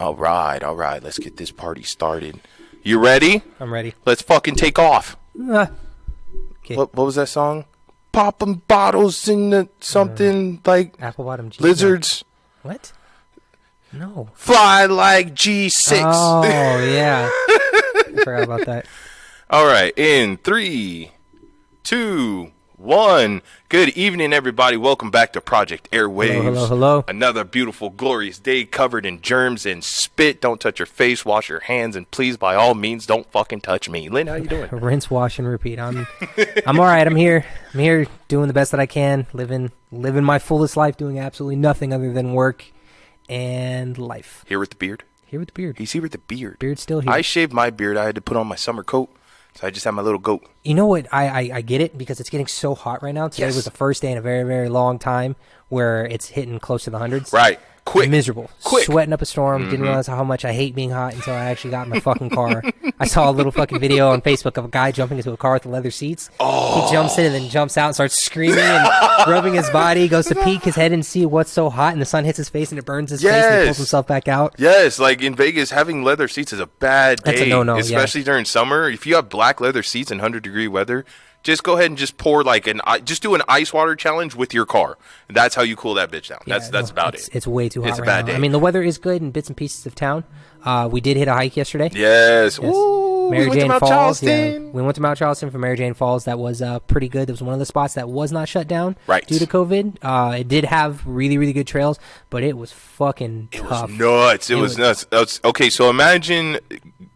All right. Let's get this party started. You ready? I'm ready. Let's fucking take off. Okay. What was that song? Popping bottles in the something like Apple bottom G. lizards. What? No. Fly like G6. Oh, yeah. I forgot about that. All right. In 3, 2, 1. Good evening, everybody. Welcome back to Project Airwaves. Hello. Another beautiful, glorious day covered in germs and spit. Don't touch your face. Wash your hands. And please, by all means, don't fucking touch me. Lynn, how you doing? Rinse, wash, and repeat. I'm all right. I'm here doing the best that I can. Living my fullest life, doing absolutely nothing other than work and life. Here with the beard? Here with the beard. He's here with the beard. Beard's still here. I shaved my beard. I had to put on my summer coat. So I just have my little goat. You know what? I get it because it's getting so hot right now. Today was the first day in a very, very long time where it's hitting close to the hundreds. Right. Quick. Miserable. Quick. Sweating up a storm. Didn't realize how much I hate being hot until I actually got in my fucking car. I saw a little fucking video on Facebook of a guy jumping into a car with the leather seats. Oh. He jumps in and then jumps out and starts screaming and rubbing his body. Goes to peek his head and see what's so hot, and the sun hits his face and it burns his face and he pulls himself back out. Yes, like in Vegas, having leather seats is a bad day. That's a no-no, especially during summer. If you have black leather seats in 100-degree weather, just go ahead and just pour just do an ice water challenge with your car. That's how you cool that bitch down. That's about it. It's way too hot It's a right bad now. day. I mean, the weather is good in bits and pieces of town. We did hit a hike yesterday. Yes. Ooh, Mary we went Jane to Mount Falls. Charleston. Yeah. We went to Mount Charleston for Mary Jane Falls. That was pretty good. That was one of the spots that was not shut down due to COVID. It did have really, really good trails, but it was fucking tough. It was nuts. It was nuts. Okay, so imagine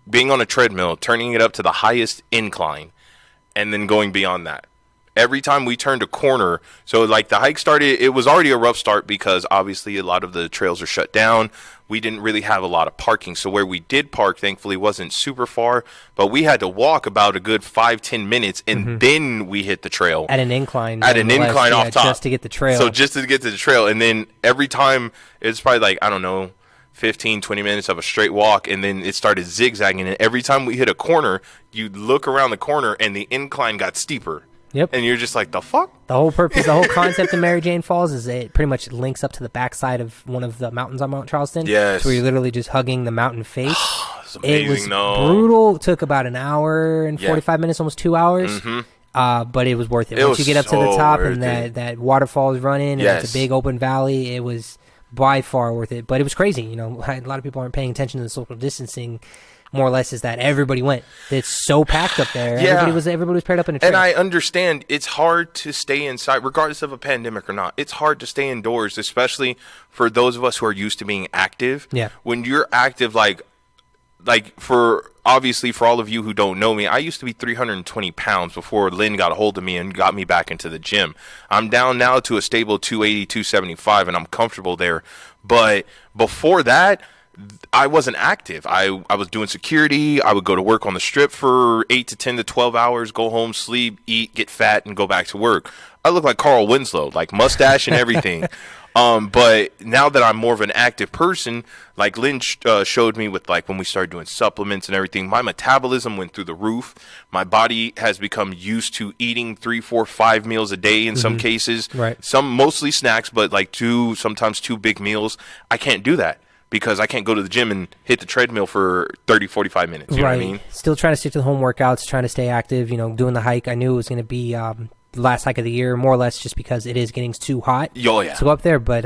being on a treadmill, turning it up to the highest incline, and then going beyond that. Every time we turned a corner, so like the hike started, it was already a rough start because obviously a lot of the trails are shut down. We didn't really have a lot of parking. So where we did park, thankfully, wasn't super far, but we had to walk about a good 5-10 minutes, and then we hit the trail. At an incline. Off top. Just to get the trail. So just to get to the trail. And then every time, it's probably like, I don't know, 15, 20 minutes of a straight walk, and then it started zigzagging. And every time we hit a corner, you look around the corner, and the incline got steeper. Yep. And you're just like, the fuck? The whole purpose, the whole concept of Mary Jane Falls is it pretty much links up to the backside of one of the mountains on Mount Charleston. Yes. So you're literally just hugging the mountain face. It's amazing, it was brutal. It took about an hour and 45 minutes, almost 2 hours. But it was worth it. Once you get up to the top and that waterfall is running and it's a big open valley, it was by far worth it. But it was crazy. You know, a lot of people aren't paying attention to the social distancing. More or less is that everybody went. It's so packed up there. Yeah. Everybody was paired up in a train. And I understand it's hard to stay inside, regardless of a pandemic or not. It's hard to stay indoors, especially for those of us who are used to being active. Yeah. When you're active, like for all of you who don't know me, I used to be 320 pounds before Lynn got a hold of me and got me back into the gym. I'm down now to a stable 280, 275, and I'm comfortable there. But before that, I wasn't active. I was doing security. I would go to work on the strip for 8 to 10 to 12 hours, go home, sleep, eat, get fat, and go back to work. I look like Carl Winslow, like mustache and everything. But now that I'm more of an active person, like Lynn showed me with like when we started doing supplements and everything, my metabolism went through the roof. My body has become used to eating 3, 4, 5 meals a day in some cases. Right. Some mostly snacks, but like sometimes two big meals. I can't do that. Because I can't go to the gym and hit the treadmill for 30, 45 minutes. You know what I mean? Still trying to stick to the home workouts, trying to stay active, doing the hike. I knew it was going to be the last hike of the year, more or less just because it is getting too hot to go up there. But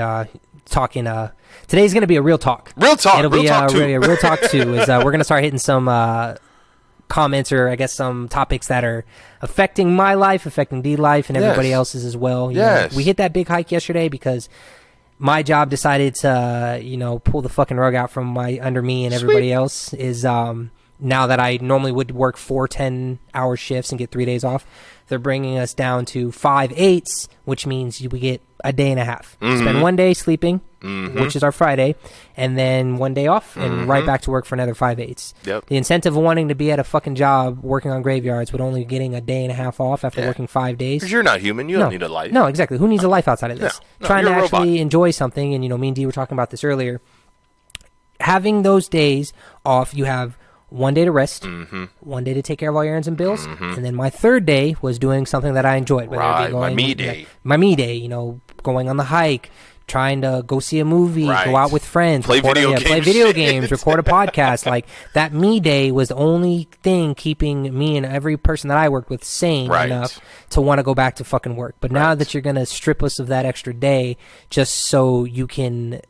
today's going to be a real talk. Real talk. It'll be a real talk, too. We're going to start hitting some comments or I guess some topics that are affecting my life, affecting D life, and everybody else's as well. Yes. We hit that big hike yesterday because my job decided to, pull the fucking rug out from under me and everybody else is now that I normally would work 4 10-hour shifts and get 3 days off, they're bringing us down to 5 8s, which means we get a day and a half. Spend 1 day sleeping, which is our Friday, and then 1 day off, and right back to work for another 5 8s. Yep. The incentive of wanting to be at a fucking job working on graveyards with only getting a day and a half off after working 5 days. Because you're not human. You don't need a life. No, exactly. Who needs a life outside of this? No, Trying to you're a actually robot. enjoy something, and me and Dee were talking about this earlier. Having those days off, you have 1 day to rest, 1 day to take care of all your errands and bills, and then my third day was doing something that I enjoyed. Whether it be My me day. My me day, going on the hike, trying to go see a movie, Right. go out with friends, Play video play games. video games, record a podcast. Like, that me day was the only thing keeping me and every person that I worked with sane Right. enough to want to go back to fucking work. But now that you're going to strip us of that extra day just so you can,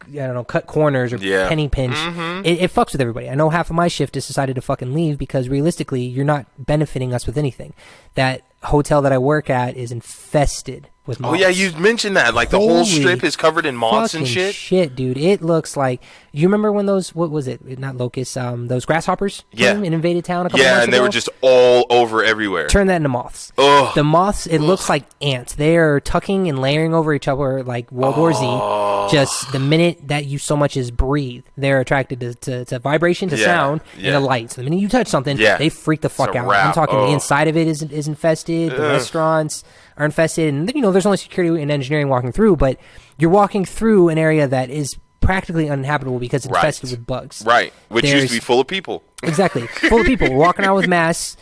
I don't know, cut corners or penny pinch, it fucks with everybody. I know half of my shift has decided to fucking leave because realistically, you're not benefiting us with anything. That hotel that I work at is infested with moths. Oh yeah, you mentioned that. Like the whole strip is covered in moths and fucking shit. Dude. It looks like, you remember when those, what was it? Not locusts, those grasshoppers came and invaded town a couple months ago? Yeah, and they were just all over everywhere. Turn that into moths. Ugh. The moths, it looks like ants. They are tucking and layering over each other like World War Z. Just the minute that you so much as breathe, they're attracted to vibration, to sound, and to light. So the minute you touch something, they freak the fuck out. I'm talking the inside of it is infested. The restaurants are infested, and you know there's only security and engineering walking through, but you're walking through an area that is practically uninhabitable because it's infested with bugs. Right, which used to be full of people. Exactly, full of people walking around with masks.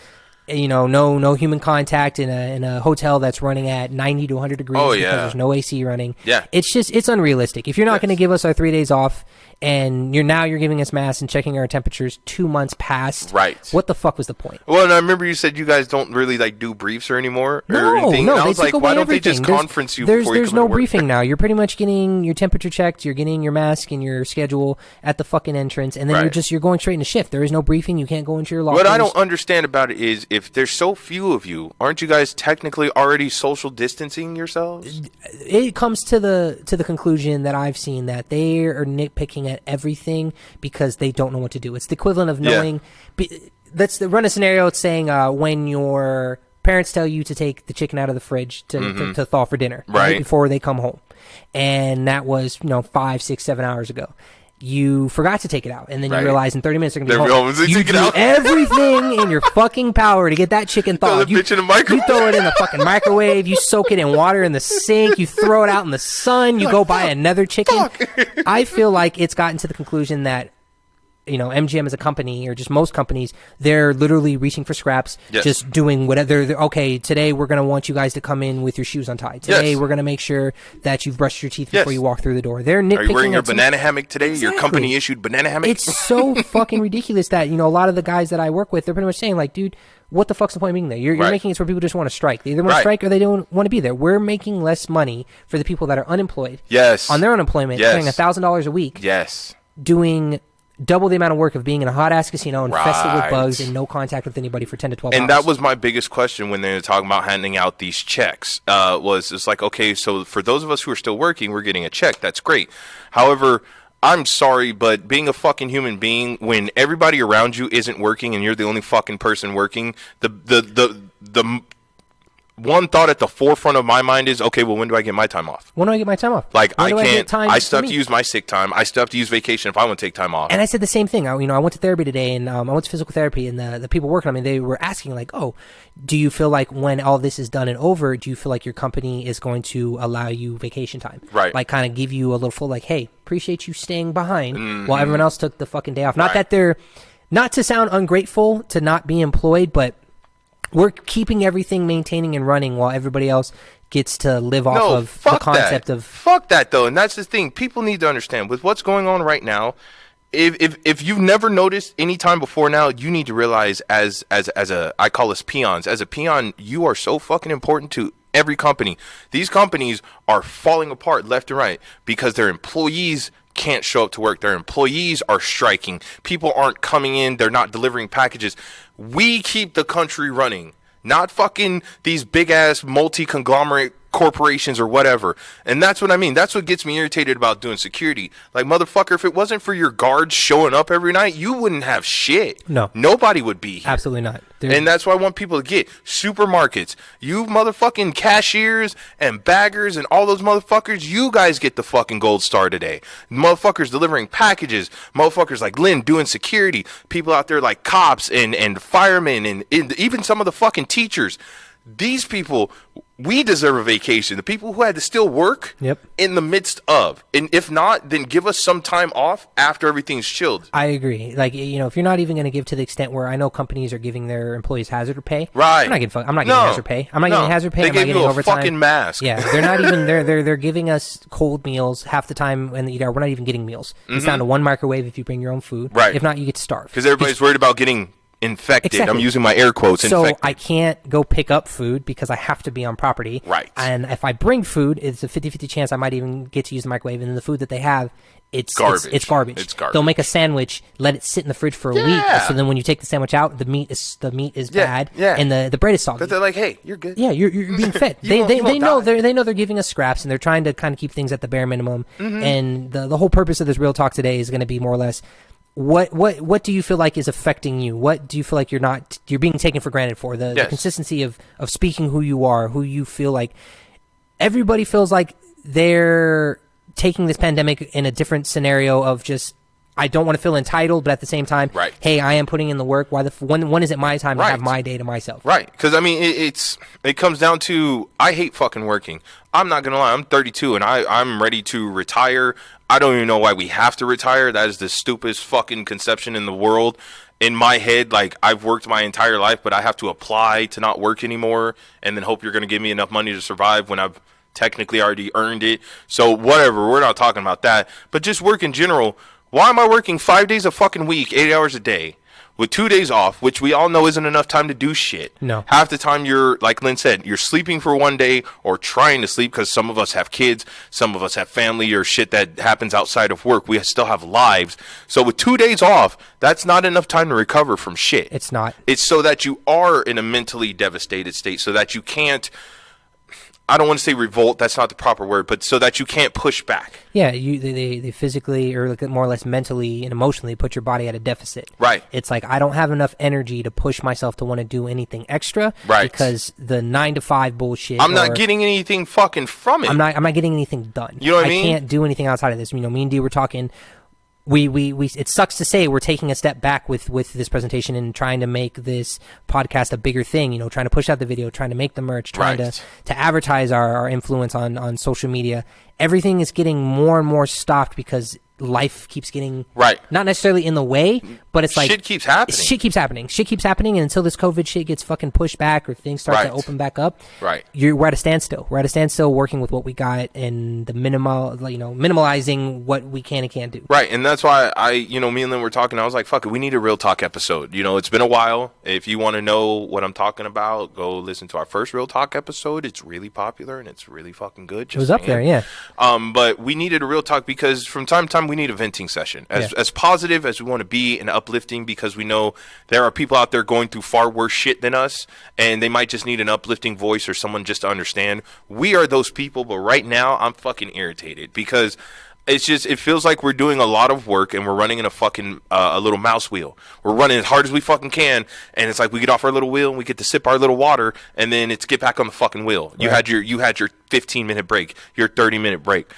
You know, no human contact in a hotel that's running at 90 to 100 degrees because there's no AC running. Yeah. It's unrealistic. If you're not going to give us our 3 days off and you're giving us masks and checking our temperatures 2 months past, what the fuck was the point? Well, and I remember you said you guys don't really like do briefs or anymore or anything. No, and I they was took like, away why don't everything. they just conference you before you come There's to no work? briefing now. You're pretty much getting your temperature checked. You're getting your mask and your schedule at the fucking entrance, and then you're going straight into shift. There is no briefing. You can't go into your lockers. What I don't understand about it is if there's so few of you, aren't you guys technically already social distancing yourselves? It comes to the conclusion that I've seen that they are nitpicking at everything because they don't know what to do. It's the equivalent of knowing. Let's run a scenario. It's saying when your parents tell you to take the chicken out of the fridge to thaw for dinner right before they come home, and that was 5, 6, 7 hours ago. You forgot to take it out, and then you realize in 30 minutes they're going to be home. You do everything in your fucking power to get that chicken thawed. You throw it in the fucking microwave. You soak it in water in the sink. You throw it out in the sun. You go buy another chicken. I feel like it's gotten to the conclusion that MGM as a company, or just most companies, they're literally reaching for scraps, just doing whatever. Okay, today we're going to want you guys to come in with your shoes untied. Today we're going to make sure that you've brushed your teeth before you walk through the door. They're nitpicking. Are you wearing your banana hammock today? Exactly. Your company issued banana hammock? It's so fucking ridiculous that, a lot of the guys that I work with, they're pretty much saying like, dude, what the fuck's the point of being there? You're making it so people just want to strike. They either want to strike or they don't want to be there. We're making less money for the people that are unemployed. Yes. On their unemployment, paying $1,000 a week. Yes. Doing double the amount of work of being in a hot ass casino infested with bugs and no contact with anybody for 10 to 12 hours. And that was my biggest question when they were talking about handing out these checks. It's like, okay, so for those of us who are still working, we're getting a check. That's great. However, I'm sorry, but being a fucking human being, when everybody around you isn't working and you're the only fucking person working, the one thought at the forefront of my mind is, okay, well, when do I get my time off? When do I get my time off? Like, I can't. I still have to use my sick time. I still have to use vacation if I want to take time off. And I said the same thing. I went to therapy today, and I went to physical therapy, and the people working on me, they were asking, like, oh, do you feel like when all this is done and over, do you feel like your company is going to allow you vacation time? Right. Like, kind of give you a little full, like, hey, appreciate you staying behind while everyone else took the fucking day off. Not that they're, not to sound ungrateful to not be employed, but we're keeping everything maintaining and running while everybody else gets to live off of the concept of... Fuck that, though. And that's the thing. People need to understand, with what's going on right now, if you've never noticed any time before now, you need to realize as a, I call us peons. As a peon, you are so fucking important to every company. These companies are falling apart left and right because their employees can't show up to work. Their employees are striking. People aren't coming in. They're not delivering packages. We keep the country running, not fucking these big ass multi-conglomerate corporations or whatever. And that's what I mean. That's what gets me irritated about doing security. Like, motherfucker, if it wasn't for your guards showing up every night, you wouldn't have shit. No. Nobody would be here. Absolutely not. And that's what I want people to get. Supermarkets. You motherfucking cashiers and baggers and all those motherfuckers, you guys get the fucking gold star today. Motherfuckers delivering packages. Motherfuckers like Lynn doing security. People out there like cops and firemen and even some of the fucking teachers. These people, we deserve a vacation. The people who had to still work in the midst of. And if not, then give us some time off after everything's chilled. I agree. Like, you know, if you're not even going to give to the extent where I know companies are giving their employees hazard pay. Right. I'm not getting hazard pay. I'm not getting hazard pay. They I'm gave not getting you a overtime. fucking mask. Yeah, they're not even they're giving us cold meals half the time, and we're not even getting meals. It's down to one microwave if you bring your own food. Right. If not, you get to starve. Because everybody's worried about getting infected. Exactly. I'm using my air quotes. So infected. I can't go pick up food because I have to be on property. Right. And if I bring food, it's a 50-50 chance I might even get to use the microwave. And then the food that they have, it's garbage. It's garbage. It's garbage. They'll make a sandwich, let it sit in the fridge for a week. So then when you take the sandwich out, the meat is bad. Yeah. And the bread is soggy. But they're like, hey, you're good. Yeah, you're being fed. they know they're giving us scraps, and they're trying to kind of keep things at the bare minimum. And the whole purpose of this real talk today is going to be more or less, what do you feel like is affecting you? What do you feel like you're being taken for granted for? The consistency of speaking who you are, who you feel like. Everybody feels like they're taking this pandemic in a different scenario of just, I don't want to feel entitled, but at the same time, hey, I am putting in the work. When is it my time to have my day to myself? Right. Because, I mean, it comes down to, I hate fucking working. I'm not going to lie. I'm 32, and I'm ready to retire. I don't even know why we have to retire. That is the stupidest fucking conception in the world. In my head, like, I've worked my entire life, but I have to apply to not work anymore and then hope you're going to give me enough money to survive when I've technically already earned it. So whatever, we're not talking about that. But just work in general. Why am I working 5 days a fucking week, 8 hours a day, with 2 days off, which we all know isn't enough time to do shit? No. Half the time you're, like Lynn said, you're sleeping for one day or trying to sleep, because some of us have kids, some of us have family or shit that happens outside of work. We still have lives. So with 2 days off, that's not enough time to recover from shit. It's not. It's so that you are in a mentally devastated state, so that you can't, I don't want to say revolt, that's not the proper word, but so that you can't push back. Yeah, they physically, or like more or less mentally and emotionally, put your body at a deficit. Right. It's like, I don't have enough energy to push myself to want to do anything extra. Right. Because the 9 to 5 bullshit. I'm not getting anything fucking from it. I'm not getting anything done. You know what I mean? I can't do anything outside of this. You know, me and D were talking. We it sucks to say we're taking a step back with this presentation and trying to make this podcast a bigger thing, you know, trying to push out the video, trying to make the merch, trying to advertise our influence on social media. Everything is getting more and more stopped because life keeps getting not necessarily in the way, but it's like shit keeps happening. Shit keeps happening, and until this COVID shit gets fucking pushed back or things start to open back up, we're at a standstill. We're at a standstill working with what we got and the minimalizing what we can and can't do. Right, and that's why me and Lynn were talking. I was like, fuck it, we need a real talk episode. You know, it's been a while. If you want to know what I'm talking about, go listen to our first real talk episode. It's really popular and it's really fucking good. It was up there, yeah. But we needed a real talk because from time to time we need a venting session. As positive as we want to be and uplifting, because we know there are people out there going through far worse shit than us, and they might just need an uplifting voice or someone just to understand. We are those people, but right now I'm fucking irritated because it feels like we're doing a lot of work and we're running in a fucking a little mouse wheel. We're running as hard as we fucking can, and it's like we get off our little wheel and we get to sip our little water, and then it's get back on the fucking wheel. You had your 15-minute break, your 30-minute break.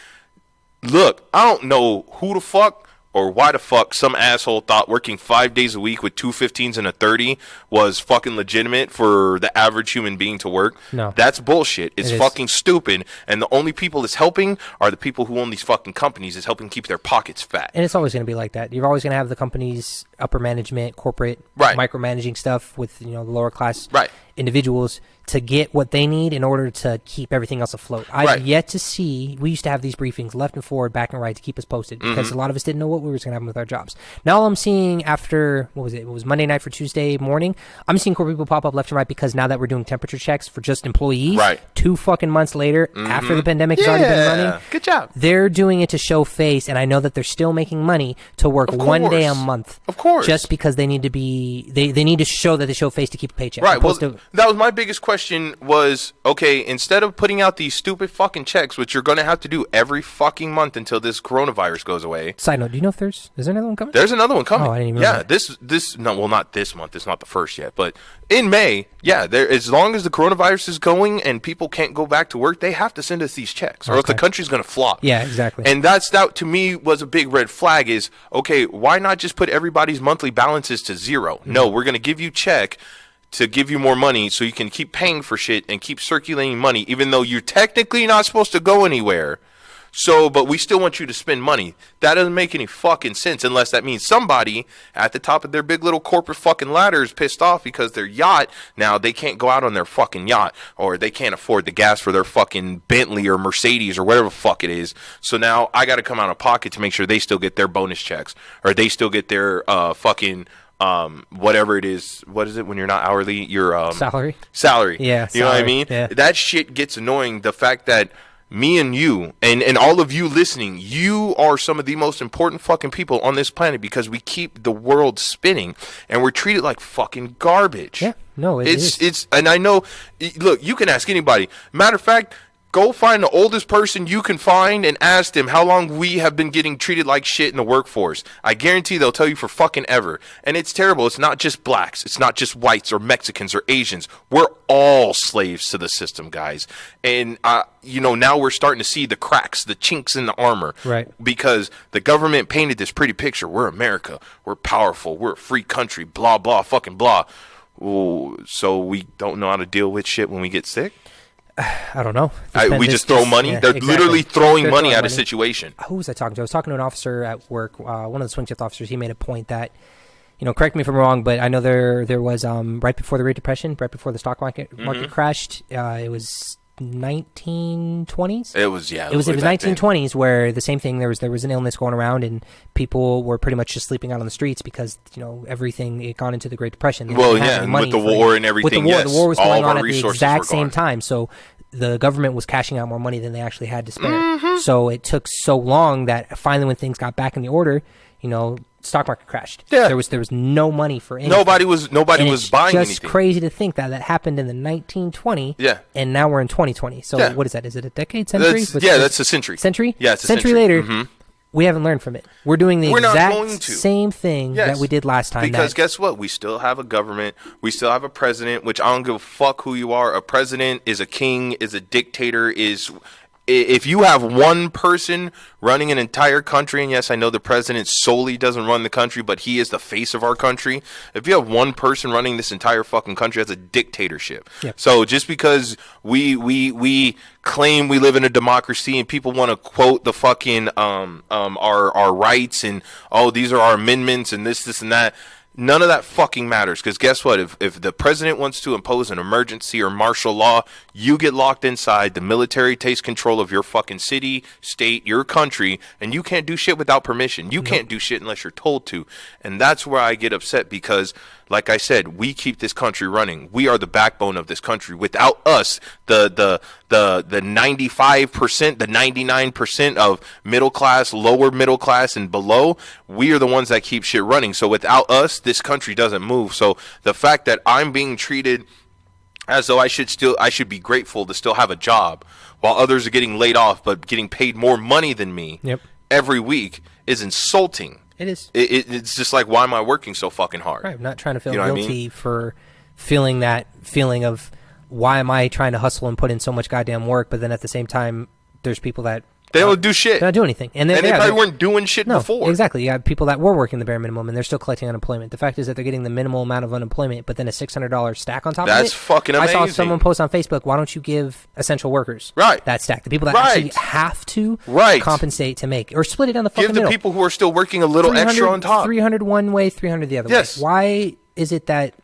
Look, I don't know who the fuck or why the fuck some asshole thought working 5 days a week with 2 15s and a 30 was fucking legitimate for the average human being to work. No. That's bullshit. It's fucking stupid. And the only people it's helping are the people who own these fucking companies. It's helping keep their pockets fat. And it's always going to be like that. You're always going to have the company's upper management, corporate, micromanaging stuff with, the lower class individuals to get what they need in order to keep everything else afloat. I've yet to see, we used to have these briefings left and forward, back and right to keep us posted because a lot of us didn't know what we were going to happen with our jobs. Now all I'm seeing after, it was Monday night for Tuesday morning, I'm seeing corporate people pop up left and right because now that we're doing temperature checks for just employees, 2 fucking months later, after the pandemic has already been running, good job. They're doing it to show face, and I know that they're still making money to work 1 day a month. Of course. Just because they need to be, they need to show that they show face to keep a paycheck. Right, well, that was my biggest question was, okay, instead of putting out these stupid fucking checks, which you're going to have to do every fucking month until this coronavirus goes away. Side note, do you know if is there another one coming? There's another one coming. Oh, I didn't even know that. Not this month. It's not the first yet, but in May, as long as the coronavirus is going and people can't go back to work, they have to send us these checks or else the country's going to flop. Yeah, exactly. And that to me was a big red flag is, okay, why not just put everybody's monthly balances to zero? No, we're going to give you check to give you more money so you can keep paying for shit and keep circulating money, even though you're technically not supposed to go anywhere. So, but we still want you to spend money. That doesn't make any fucking sense unless that means somebody at the top of their big little corporate fucking ladder is pissed off because their yacht, now they can't go out on their fucking yacht, or they can't afford the gas for their fucking Bentley or Mercedes or whatever the fuck it is. So now I got to come out of pocket to make sure they still get their bonus checks, or they still get their fucking whatever it is. What is it when you're not hourly? Your salary. Yeah, you know what I mean? Yeah. That shit gets annoying. The fact that me and you and all of you listening, you are some of the most important fucking people on this planet because we keep the world spinning and we're treated like fucking garbage. Yeah, no, it's and I know, look, you can ask anybody. Matter of fact, go find the oldest person you can find and ask them how long we have been getting treated like shit in the workforce. I guarantee they'll tell you for fucking ever. And it's terrible. It's not just blacks. It's not just whites or Mexicans or Asians. We're all slaves to the system, guys. And, now we're starting to see the cracks, the chinks in the armor. Right. Because the government painted this pretty picture. We're America. We're powerful. We're a free country. Blah, blah, fucking blah. Ooh, so we don't know how to deal with shit when we get sick? I don't know. We just throw money. Yeah, They're exactly. literally throwing They're money throwing at a money. situation. Who was I talking to? I was talking to an officer at work. One of the swing shift officers. He made a point that, correct me if I'm wrong, but I know there was right before the Great Depression, right before the stock market crashed. It was 1920s. It was It was 1920s where the same thing. There was an illness going around and people were pretty much just sleeping out on the streets because everything had gone into the Great Depression. Well, yeah, and with the war and everything. With the war was going on at the resources exact were same gone. time. So the government was cashing out more money than they actually had to spare. So it took so long that finally, when things got back in the order, stock market crashed. Yeah. There was no money for anything. Nobody was buying anything. It's just crazy to think that happened in the 1920. Yeah. And now we're in 2020. So Yeah. What is that? Is it a decade, century? That's a century. Century? Yeah, it's a century century. later. We haven't learned from it. We're doing the We're not going exact to. same thing Yes. that we did last time. Because guess what? We still have a government. We still have a president, which I don't give a fuck who you are. A president is a king, is a dictator, is... If you have one person running an entire country, and yes, I know the president solely doesn't run the country, but he is the face of our country. If you have one person running this entire fucking country, that's a dictatorship. Yep. So just because we claim we live in a democracy and people want to quote the fucking our rights and these are our amendments and this and that. None of that fucking matters, because guess what? If the president wants to impose an emergency or martial law, you get locked inside, the military takes control of your fucking city, state, your country, and you can't do shit without permission. You can't do shit unless you're told to. And that's where I get upset because, like I said, we keep this country running. We are the backbone of this country. Without us, the 95%, the 99% of middle class, lower middle class, and below, we are the ones that keep shit running. So without us, this country doesn't move. So the fact that I'm being treated as though I should be grateful to still have a job, while others are getting laid off but getting paid more money than me every week is insulting. It is. It's just like, why am I working so fucking hard? Right. I'm not trying to feel You know what I guilty mean? for feeling that feeling of why am I trying to hustle and put in so much goddamn work, but then at the same time, there's people that They don't do shit. They don't do anything. And they probably weren't doing shit no, before. Exactly. You got people that were working the bare minimum and they're still collecting unemployment. The fact is that they're getting the minimal amount of unemployment, but then a $600 stack on top of it. That's fucking amazing. I saw someone post on Facebook, why don't you give essential workers that stack? The people that actually have to compensate to make, or split it down the fucking middle. Give the people who are still working a little extra on top. 300 one way, 300 the other way. Why is it that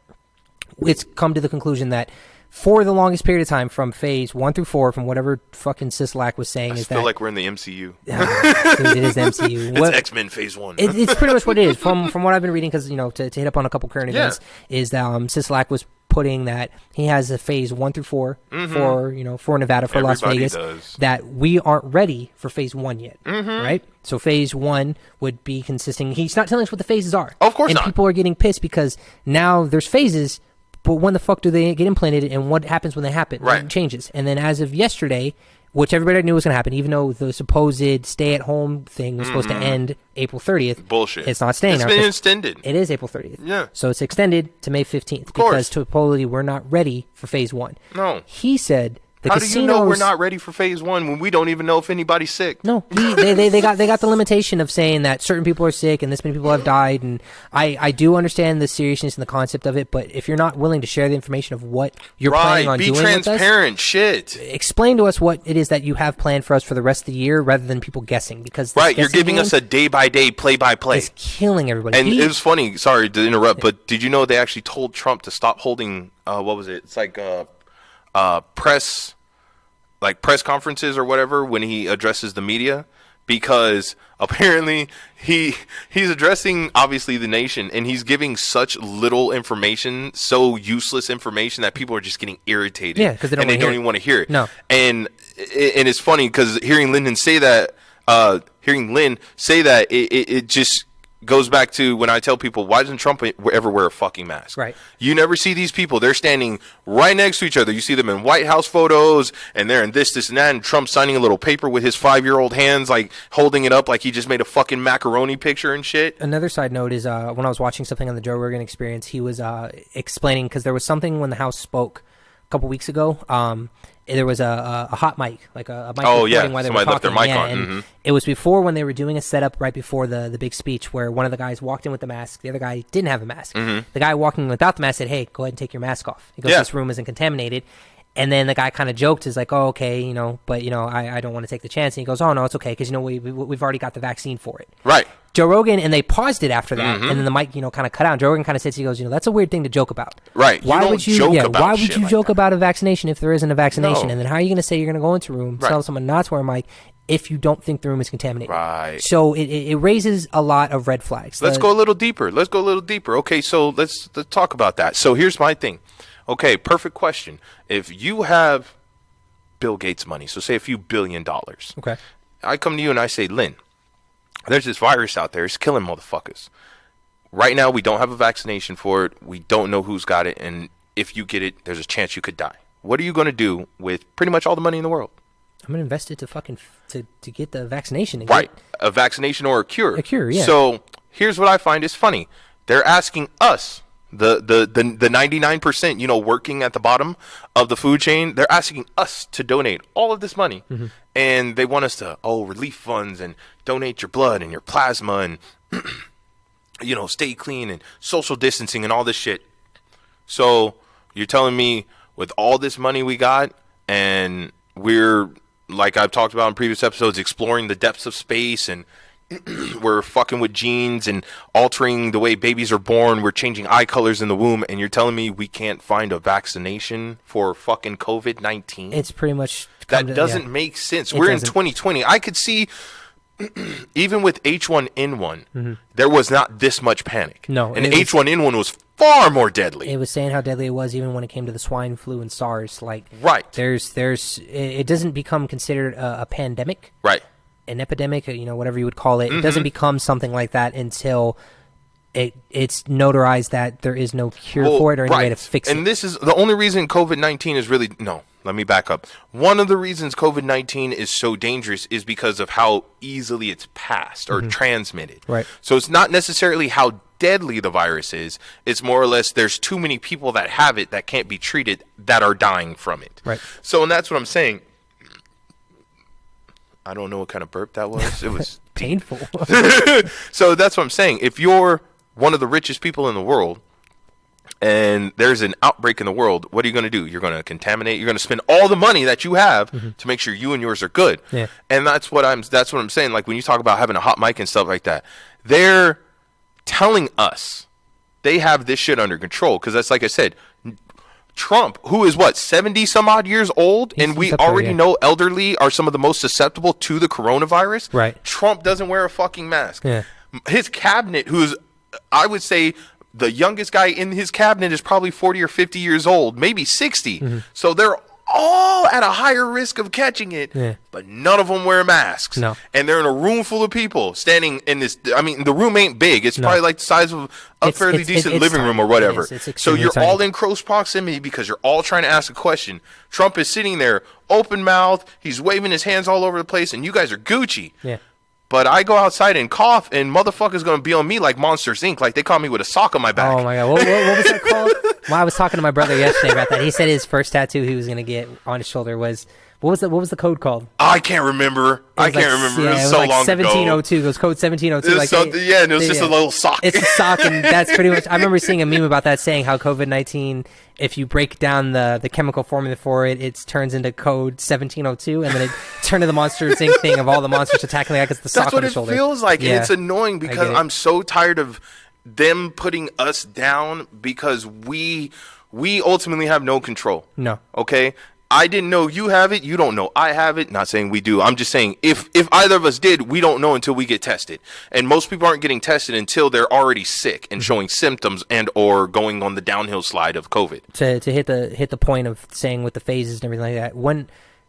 it's come to the conclusion that for the longest period of time, from phase 1 through 4, from whatever fucking Sislak was saying, I is feel that like we're in the MCU. Dude, it is the MCU. It's X-Men Phase 1. It's pretty much what it is. From what I've been reading, because to hit up on a couple current events, is that Sislak was putting that he has a phase 1 through 4 for Nevada, for Las Vegas, that we aren't ready for phase 1 yet, right? So phase 1 would be consisting. He's not telling us what the phases are. Of course not. And people are getting pissed because now there's phases. But when the fuck do they get implanted, and what happens when they happen? Right. It changes. And then as of yesterday, which everybody knew was going to happen, even though the supposed stay-at-home thing was supposed to end April 30th. Bullshit. It's not staying. It's been extended. It is April 30th. Yeah. So it's extended to May 15th. Of course. Because supposedly we're not ready for phase 1. No. He said How do you know we're not ready for phase 1 when we don't even know if anybody's sick? No, they got the limitation of saying that certain people are sick and this many people have died, and I do understand the seriousness and the concept of it, but if you're not willing to share the information of what you're planning on doing with us, be transparent. Shit. Explain to us what it is that you have planned for us for the rest of the year, rather than people guessing. Because you're giving us a day by day, play by play. It's killing everybody. And it was funny. Sorry to interrupt, but did you know they actually told Trump to stop holding? What was it? It's like press conferences or whatever when he addresses the media, because apparently he's addressing obviously the nation, and he's giving such little information, so useless information, that people are just getting irritated. Yeah, because they don't even want to hear it. No, and it's funny because hearing Lynn say that, it just goes back to when I tell people, why doesn't Trump ever wear a fucking mask? Right. You never see these people. They're standing right next to each other. You see them in White House photos, and they're in this, and that, and Trump signing a little paper with his 5-year-old hands, like holding it up like he just made a fucking macaroni picture and shit. Another side note is when I was watching something on the Joe Rogan Experience, he was explaining, because there was something when the House spoke a couple weeks ago. There was a hot mic, like a mic recording while they were talking. Left their mic on. And it was before, when they were doing a setup right before the big speech, where one of the guys walked in with the mask, the other guy didn't have a mask. The guy walking without the mask said, "Hey, go ahead and take your mask off." He goes, "This room isn't contaminated." And then the guy kind of joked, is like, "Oh, okay, but I don't want to take the chance." And he goes, "Oh no, it's okay, because we've already got the vaccine for it." Right. Joe Rogan, and they paused it after that, and then the mic, kind of cut out. Joe Rogan kind of says, he goes, "That's a weird thing to joke about." Right. Why would you joke about a vaccination if there isn't a vaccination? No. And then how are you going to say you're going to go into a room, tell someone not to wear a mic, if you don't think the room is contaminated? Right. So it raises a lot of red flags. Let's go a little deeper. Okay, so let's talk about that. So here's my thing. Okay, perfect question. If you have Bill Gates money, so say a few $1 billion. Okay. I come to you and I say, Lynn, there's this virus out there. It's killing motherfuckers. Right now, we don't have a vaccination for it. We don't know who's got it. And if you get it, there's a chance you could die. What are you going to do with pretty much all the money in the world? I'm going to invest it to get the vaccination. Right. A vaccination or a cure. A cure, yeah. So here's what I find is funny. They're asking us, the 99%, working at the bottom of the food chain, they're asking us to donate all of this money. And they want us to, relief funds and donate your blood and your plasma and, stay clean and social distancing and all this shit. So you're telling me with all this money we got, and we're, like I've talked about in previous episodes, exploring the depths of space, and we're fucking with genes and altering the way babies are born, we're changing eye colors in the womb, and you're telling me we can't find a vaccination for fucking COVID-19? It's pretty much... That doesn't make sense. We're in 2020. I could see, even with H1N1, there was not this much panic. No. And H1N1 was far more deadly. It was saying how deadly it was even when it came to the swine flu and SARS. Right. It doesn't become considered a pandemic. Right. An epidemic, whatever you would call it. It doesn't become something like that until it's notarized that there is no cure for it or any way to fix it. And this is the only reason COVID-19 is really... No, let me back up. One of the reasons COVID-19 is so dangerous is because of how easily it's passed or transmitted. Right. So it's not necessarily how deadly the virus is. It's more or less there's too many people that have it that can't be treated that are dying from it. Right. So, and that's what I'm saying. I don't know what kind of burp that was. It was painful. So that's what I'm saying. If you're one of the richest people in the world and there's an outbreak in the world, what are you going to do? You're going to contaminate. You're going to spend all the money that you have to make sure you and yours are good. Yeah. And that's what I'm saying. Like when you talk about having a hot mic and stuff like that, they're telling us they have this shit under control. Because that's, like I said, Trump, who is 70 some odd years old, and we already know elderly are some of the most susceptible to the coronavirus. Right. Trump doesn't wear a fucking mask. Yeah. His cabinet, who's, I would say, the youngest guy in his cabinet is probably 40 or 50 years old, maybe 60. So they're all at a higher risk of catching it, but none of them wear masks. No. And they're in a room full of people standing in this. I mean, the room ain't big. It's probably like the size of a fairly decent living room or whatever. So you're all in close proximity because you're all trying to ask a question. Trump is sitting there, open mouth. He's waving his hands all over the place, and you guys are Gucci. Yeah. But I go outside and cough, and motherfuckers gonna be on me like Monsters Inc. Like they caught me with a sock on my back. Oh my god, what was that called? Well, I was talking to my brother yesterday about that. He said his first tattoo he was gonna get on his shoulder was what was the code called? I can't remember. I can't remember. Yeah, it was so like long 1702. ago. It was code 1702. It was and it was just a little sock. It's a sock, and that's pretty much. I remember seeing a meme about that saying how COVID-19, if you break down the chemical formula for it, it turns into code 1702, and then it turned to the Monsters Inc. thing of all the monsters attacking like it's the sock on the shoulder. That's what it feels like, yeah. and it's annoying because I'm so tired of them putting us down because we ultimately have no control. No. Okay? I didn't know you have it. You don't know I have it. Not saying we do. I'm just saying if either of us did, we don't know until we get tested. And most people aren't getting tested until they're already sick and showing symptoms and or going on the downhill slide of COVID. To hit the point of saying with the phases and everything like that,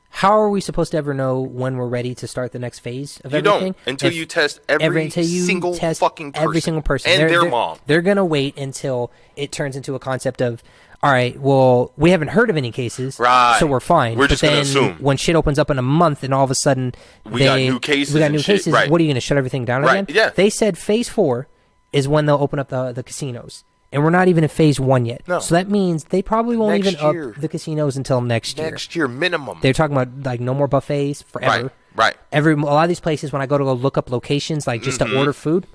how are we supposed to ever know when we're ready to start the next phase of everything? You don't until you test every single fucking person. Every single person. And their mom. They're going to wait until it turns into a concept of, all right, well, we haven't heard of any cases, right? So we're fine. We're just going to assume. When shit opens up in a month and all of a sudden we got new cases, right. What are you going to shut everything down again? Yeah. They said phase 4 is when they'll open up the casinos. And we're not even in phase 1 yet. No. So that means they probably won't next even year. up the casinos until next year. Next year, minimum. They're talking about like no more buffets forever. Right. A lot of these places, when I go look up locations, like just to order food,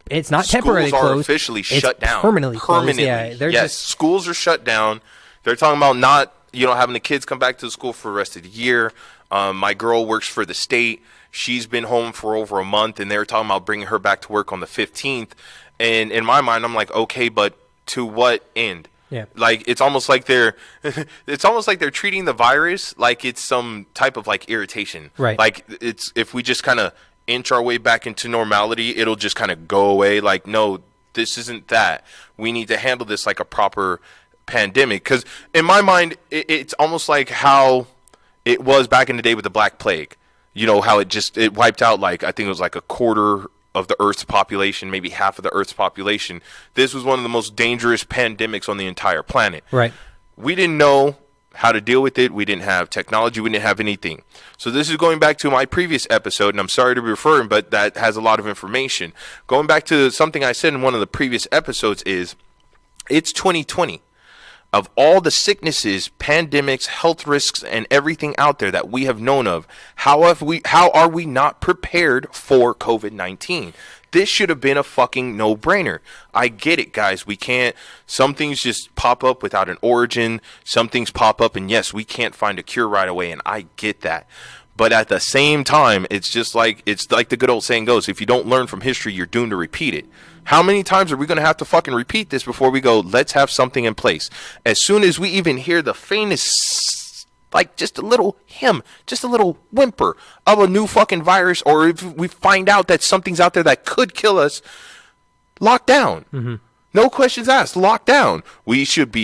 it's not temporarily closed. Schools are officially shut down. Permanently closed. Yeah, yes, schools are shut down. They're talking about not, having the kids come back to the school for the rest of the year. My girl works for the state. She's been home for over a month, and they're talking about bringing her back to work on the 15th. And in my mind, I'm like, okay, but to what end? Yeah. Like it's almost like they're treating the virus like it's some type of like irritation. Right. Like it's if we just kind of inch our way back into normality, it'll just kind of go away. Like, no, this isn't that. We need to handle this like a proper pandemic. Because in my mind, it's almost like how it was back in the day with the Black Plague. How it wiped out like I think it was like a quarter of the Earth's population, maybe half of the Earth's population. This was one of the most dangerous pandemics on the entire planet. Right. We didn't know how to deal with it. We didn't have technology. We didn't have anything. So this is going back to my previous episode, and I'm sorry to be referring, but that has a lot of information. Going back to something I said in one of the previous episodes is, it's 2020. Of all the sicknesses, pandemics, health risks, and everything out there that we have known of, how are we not prepared for COVID-19? This should have been a fucking no-brainer. I get it, guys. We can't. Some things just pop up without an origin. Some things pop up, and yes, we can't find a cure right away, and I get that. But at the same time, it's like the good old saying goes, if you don't learn from history, you're doomed to repeat it. How many times are we going to have to fucking repeat this before we go, let's have something in place? As soon as we even hear the faintest, like just a little just a little whimper of a new fucking virus, or if we find out that something's out there that could kill us, lock down. Mm-hmm. No questions asked, lock down. We should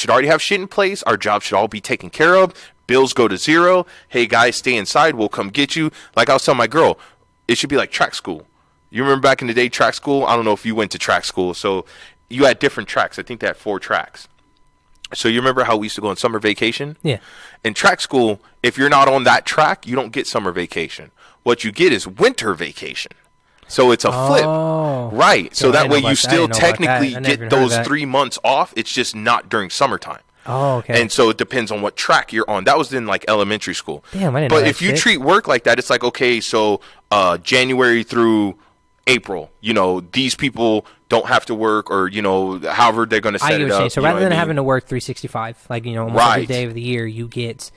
already have shit in place. Our jobs should all be taken care of. Bills go to zero. Hey guys, stay inside. We'll come get you. Like I was telling my girl, it should be like track school. You remember back in the day, track school? I don't know if you went to track school. So you had different tracks. I think they had 4 tracks. So you remember how we used to go on summer vacation? Yeah. In track school, if you're not on that track, you don't get summer vacation. What you get is winter vacation. So it's a flip. Right. So that way you still technically get those 3 months off. It's just not during summertime. Oh, okay. And so it depends on what track you're on. That was in like elementary school. Damn, I didn't know But that if you shit. treat work like that, it's like, okay, so January through April, these people don't have to work, or however they're going to set it up. So rather than having to work 365, like almost every day of the year, you get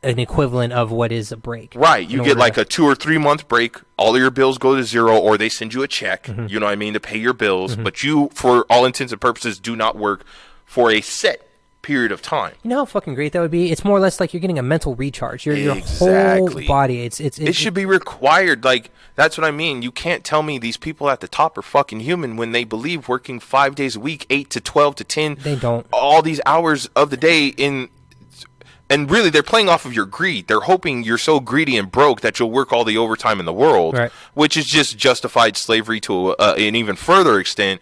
an equivalent of what is a break. Right. You get like a 2 or 3 month break. All of your bills go to zero, or they send you a check. Mm-hmm. You know what I mean, to pay your bills. Mm-hmm. But you, for all intents and purposes, do not work for a set period of time. You know how fucking great that would be? It's more or less like you're getting a mental recharge. Your whole body. It should be required. Like, that's what I mean. You can't tell me these people at the top are fucking human when they believe working 5 days a week, 8 to 12 to 10. They don't. All these hours of the day and really they're playing off of your greed. They're hoping you're so greedy and broke that you'll work all the overtime in the world, right. Which is just justified slavery to an even further extent.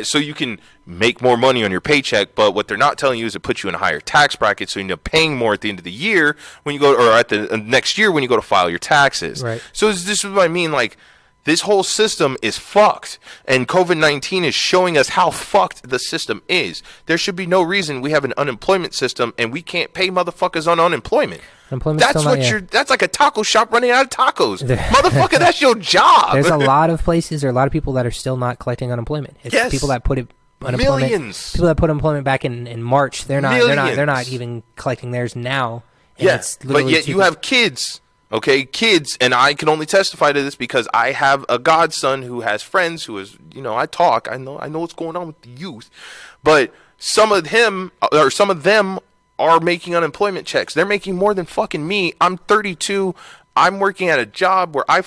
so you can make more money on your paycheck. But what they're not telling you is it puts you in a higher tax bracket, so you end up paying more at the end of the year when you go, or at the next year when you go to file your taxes. Right. So this is what I mean. Like, this whole system is fucked, and COVID-19 is showing us how fucked the system is. There should be no reason we have an unemployment system and we can't pay motherfuckers on unemployment. That's like a taco shop running out of tacos. Motherfucker, that's your job. There's a lot of places, or a lot of people that are still not collecting unemployment. It's yes. People that put unemployment. Millions. People that put unemployment back in March. They're not even collecting theirs now. Yes, but yet you have kids. Okay, kids, and I can only testify to this because I have a godson who has friends who is, I know what's going on with the youth, but some of them are making unemployment checks. They're making more than fucking me. I'm 32. I'm working at a job where I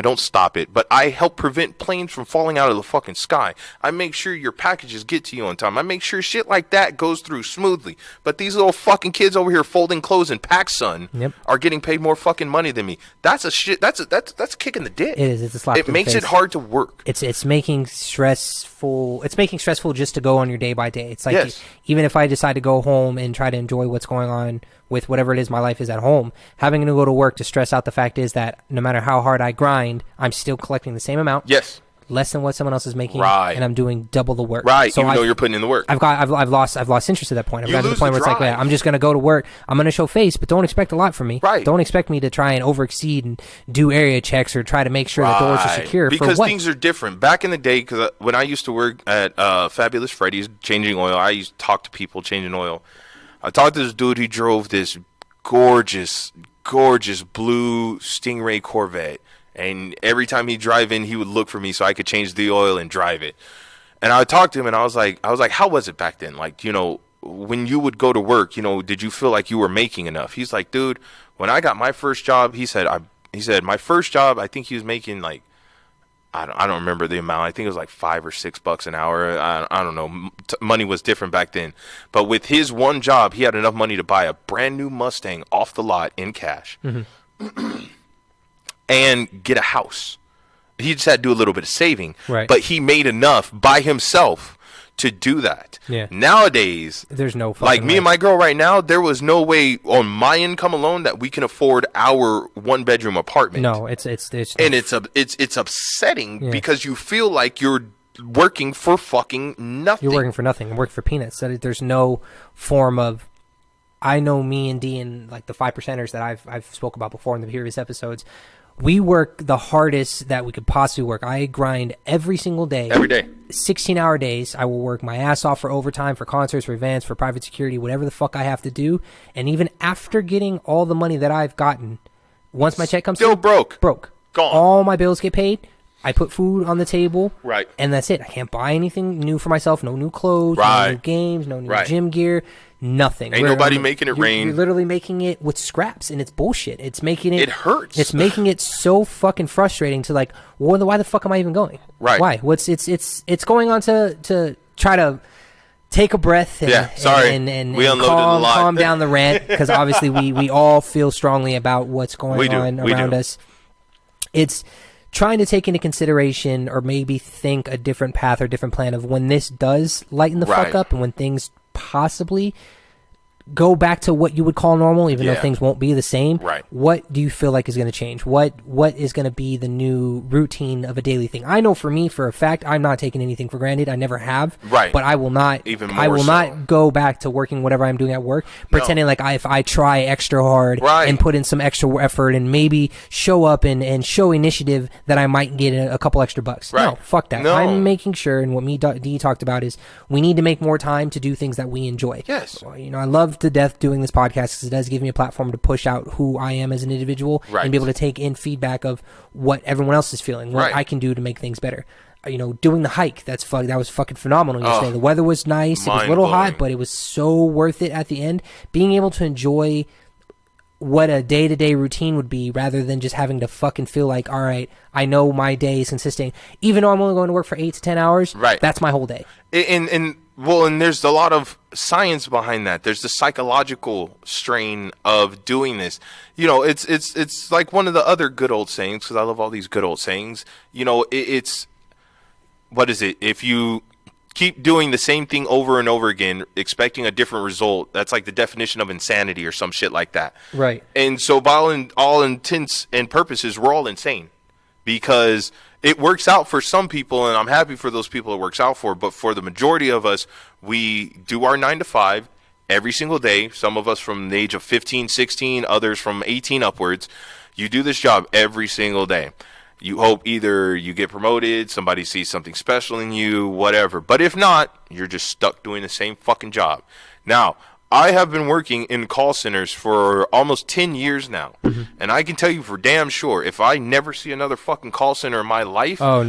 don't stop it, but I help prevent planes from falling out of the fucking sky. I make sure your packages get to you on time. I make sure shit like that goes through smoothly. But these little fucking kids over here folding clothes in PacSun are getting paid more fucking money than me. That's a kick in the dick. It is. It's a slap in the face. It makes it hard to work. It's making stressful. It's making stressful just to go on your day by day. It's like even if I decide to go home and try to enjoy what's going on with whatever it is my life is at home, having to go to work to stress out the fact is that no matter how hard I grind, I'm still collecting the same amount. Yes. Less than what someone else is making, right. And I'm doing double the work. Right, so even though you're putting in the work. I've lost interest at that point. I've gotten to the point where it's like, I'm just going to go to work. I'm going to show face, but don't expect a lot from me. Right. Don't expect me to try and overexceed and do area checks or try to make sure the doors are secure. Because things are different. Back in the day, because when I used to work at Fabulous Freddy's changing oil, I used to talk to people changing oil. I talked to this dude. He drove this gorgeous blue Stingray Corvette. And every time he'd drive in, he would look for me so I could change the oil and drive it. And I would talk to him, and I was like, how was it back then? Like, when you would go to work, did you feel like you were making enough? He's like, dude, when I got my first job, he said my first job, I think he was making like, I don't remember the amount. I think it was like $5 or $6 an hour. I don't know. Money was different back then. But with his one job, he had enough money to buy a brand new Mustang off the lot in cash. Mm-hmm. And get a house. He just had to do a little bit of saving. Right. But he made enough by himself to do that. Yeah. Nowadays, there's no fucking like me way. and my girl right now, there was no way on my income alone that we can afford our 1-bedroom apartment. No, it's upsetting because you feel like you're working for fucking nothing. You're working for nothing. I'm working for peanuts. There's no form of. I know me and Dee and like the 5%ers that I've spoke about before in the previous episodes. We work the hardest that we could possibly work. I grind every single day. Every day. 16-hour days. I will work my ass off for overtime, for concerts, for events, for private security, whatever the fuck I have to do. And even after getting all the money that I've gotten, once my check comes still through, broke. Gone. All my bills get paid. I put food on the table. Right. And that's it. I can't buy anything new for myself. No new clothes, no new games, no new gym gear. Nothing. Ain't nobody making it rain. You're literally making it with scraps, and it's bullshit. It's making it. It hurts. It's making it so fucking frustrating to like, well, why the fuck am I even going? Right. Why? It's going on to try to take a breath. And, and we unloaded a lot. Calm down the rant because obviously we all feel strongly about what's going on around us. It's trying to take into consideration or maybe think a different path or different plan of when this does lighten the fuck up and when things possibly go back to what you would call normal, even though things won't be the same. Right. What do you feel like is going to change? What is going to be the new routine of a daily thing? I know for me, for a fact, I'm not taking anything for granted. I never have. Right. But I will not. Even more I will not go back to working whatever I'm doing at work, pretending like if I try extra hard and put in some extra effort and maybe show up and show initiative that I might get a couple extra bucks. Right. No, fuck that. No. I'm making sure, and what me Dee talked about is we need to make more time to do things that we enjoy. Yes. I love to death doing this podcast because it does give me a platform to push out who I am as an individual and be able to take in feedback of what everyone else is feeling, what I can do to make things better. Doing the hike, that was fucking phenomenal yesterday. The weather was nice. It was a little hot, but it was so worth it at the end. Being able to enjoy what a day-to-day routine would be rather than just having to fucking feel like, all right, I know my day is consisting. Even though I'm only going to work for 8 to 10 hours, that's my whole day. And there's a lot of science behind that. There's the psychological strain of doing this. It's like one of the other good old sayings, because I love all these good old sayings. It's what is it? If you keep doing the same thing over and over again, expecting a different result, that's like the definition of insanity or some shit like that. Right. And so by all intents and purposes, we're all insane because it works out for some people, and I'm happy for those people it works out for. But for the majority of us, we do our 9 to 5 every single day. Some of us from the age of 15, 16, others from 18 upwards. You do this job every single day. You hope either you get promoted, somebody sees something special in you, whatever. But if not, you're just stuck doing the same fucking job. Now, I have been working in call centers for almost 10 years now. Mm-hmm. And I can tell you for damn sure, if I never see another fucking call center in my life, I'm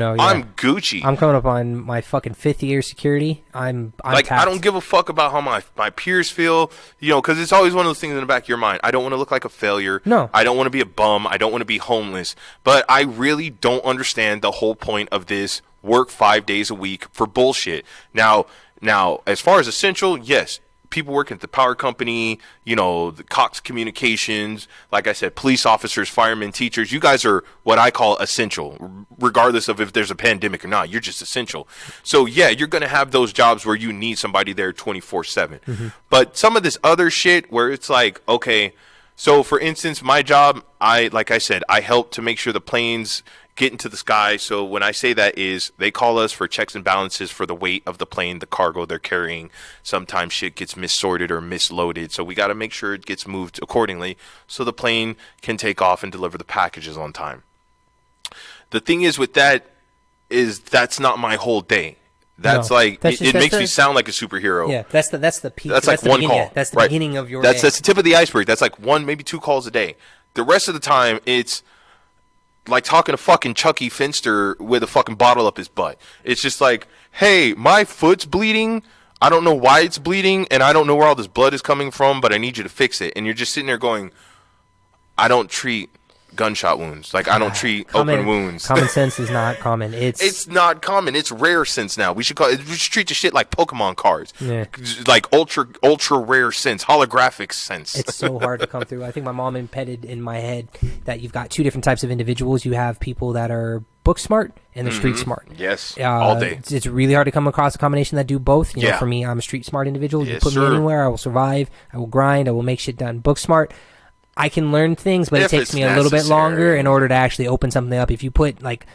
Gucci. I'm coming up on my fucking 5th year security. I'm like, tapped. I don't give a fuck about how my peers feel, you know, because it's always one of those things in the back of your mind. I don't want to look like a failure. No. I don't want to be a bum. I don't want to be homeless. But I really don't understand the whole point of this work 5 days a week for bullshit. Now, as far as essential, yes. People working at the power company, you know, the Cox Communications, like I said, police officers, firemen, teachers. You guys are what I call essential, regardless of if there's a pandemic or not. You're just essential. So, yeah, you're going to have those jobs where you need somebody there 24/7. Mm-hmm. But some of this other shit where it's like, okay, so for instance, my job, like I said, I help to make sure the planes get into the sky. So when I say that is they call us for checks and balances for the weight of the plane, the cargo they're carrying. Sometimes shit gets missorted or misloaded. So we got to make sure it gets moved accordingly so the plane can take off and deliver the packages on time. The thing is with that is that's not my whole day. That's like it makes me sound like a superhero. Yeah, that's the peak. That's like one call. That's the beginning of your day. That's the tip of the iceberg. That's like 1, maybe 2 calls a day. The rest of the time it's like talking to fucking Chucky Finster with a fucking bottle up his butt. It's just like, hey, my foot's bleeding. I don't know why it's bleeding, and I don't know where all this blood is coming from, but I need you to fix it. And you're just sitting there going, I don't treat gunshot wounds. Like, I don't treat open wounds. Common sense is not common. It's not common. It's rare sense now. We should treat the shit like Pokemon cards. Yeah. Like ultra rare sense, holographic sense. It's so hard to come through. I think my mom embedded in my head that you've got 2 different types of individuals. You have people that are book smart and they're street smart. Yes, all day. It's really hard to come across a combination that do both. You know, for me, I'm a street smart individual. You put me anywhere, I will survive. I will grind. I will make shit done. Book smart, I can learn things, but it takes me a little bit longer in order to actually open something up. If you put like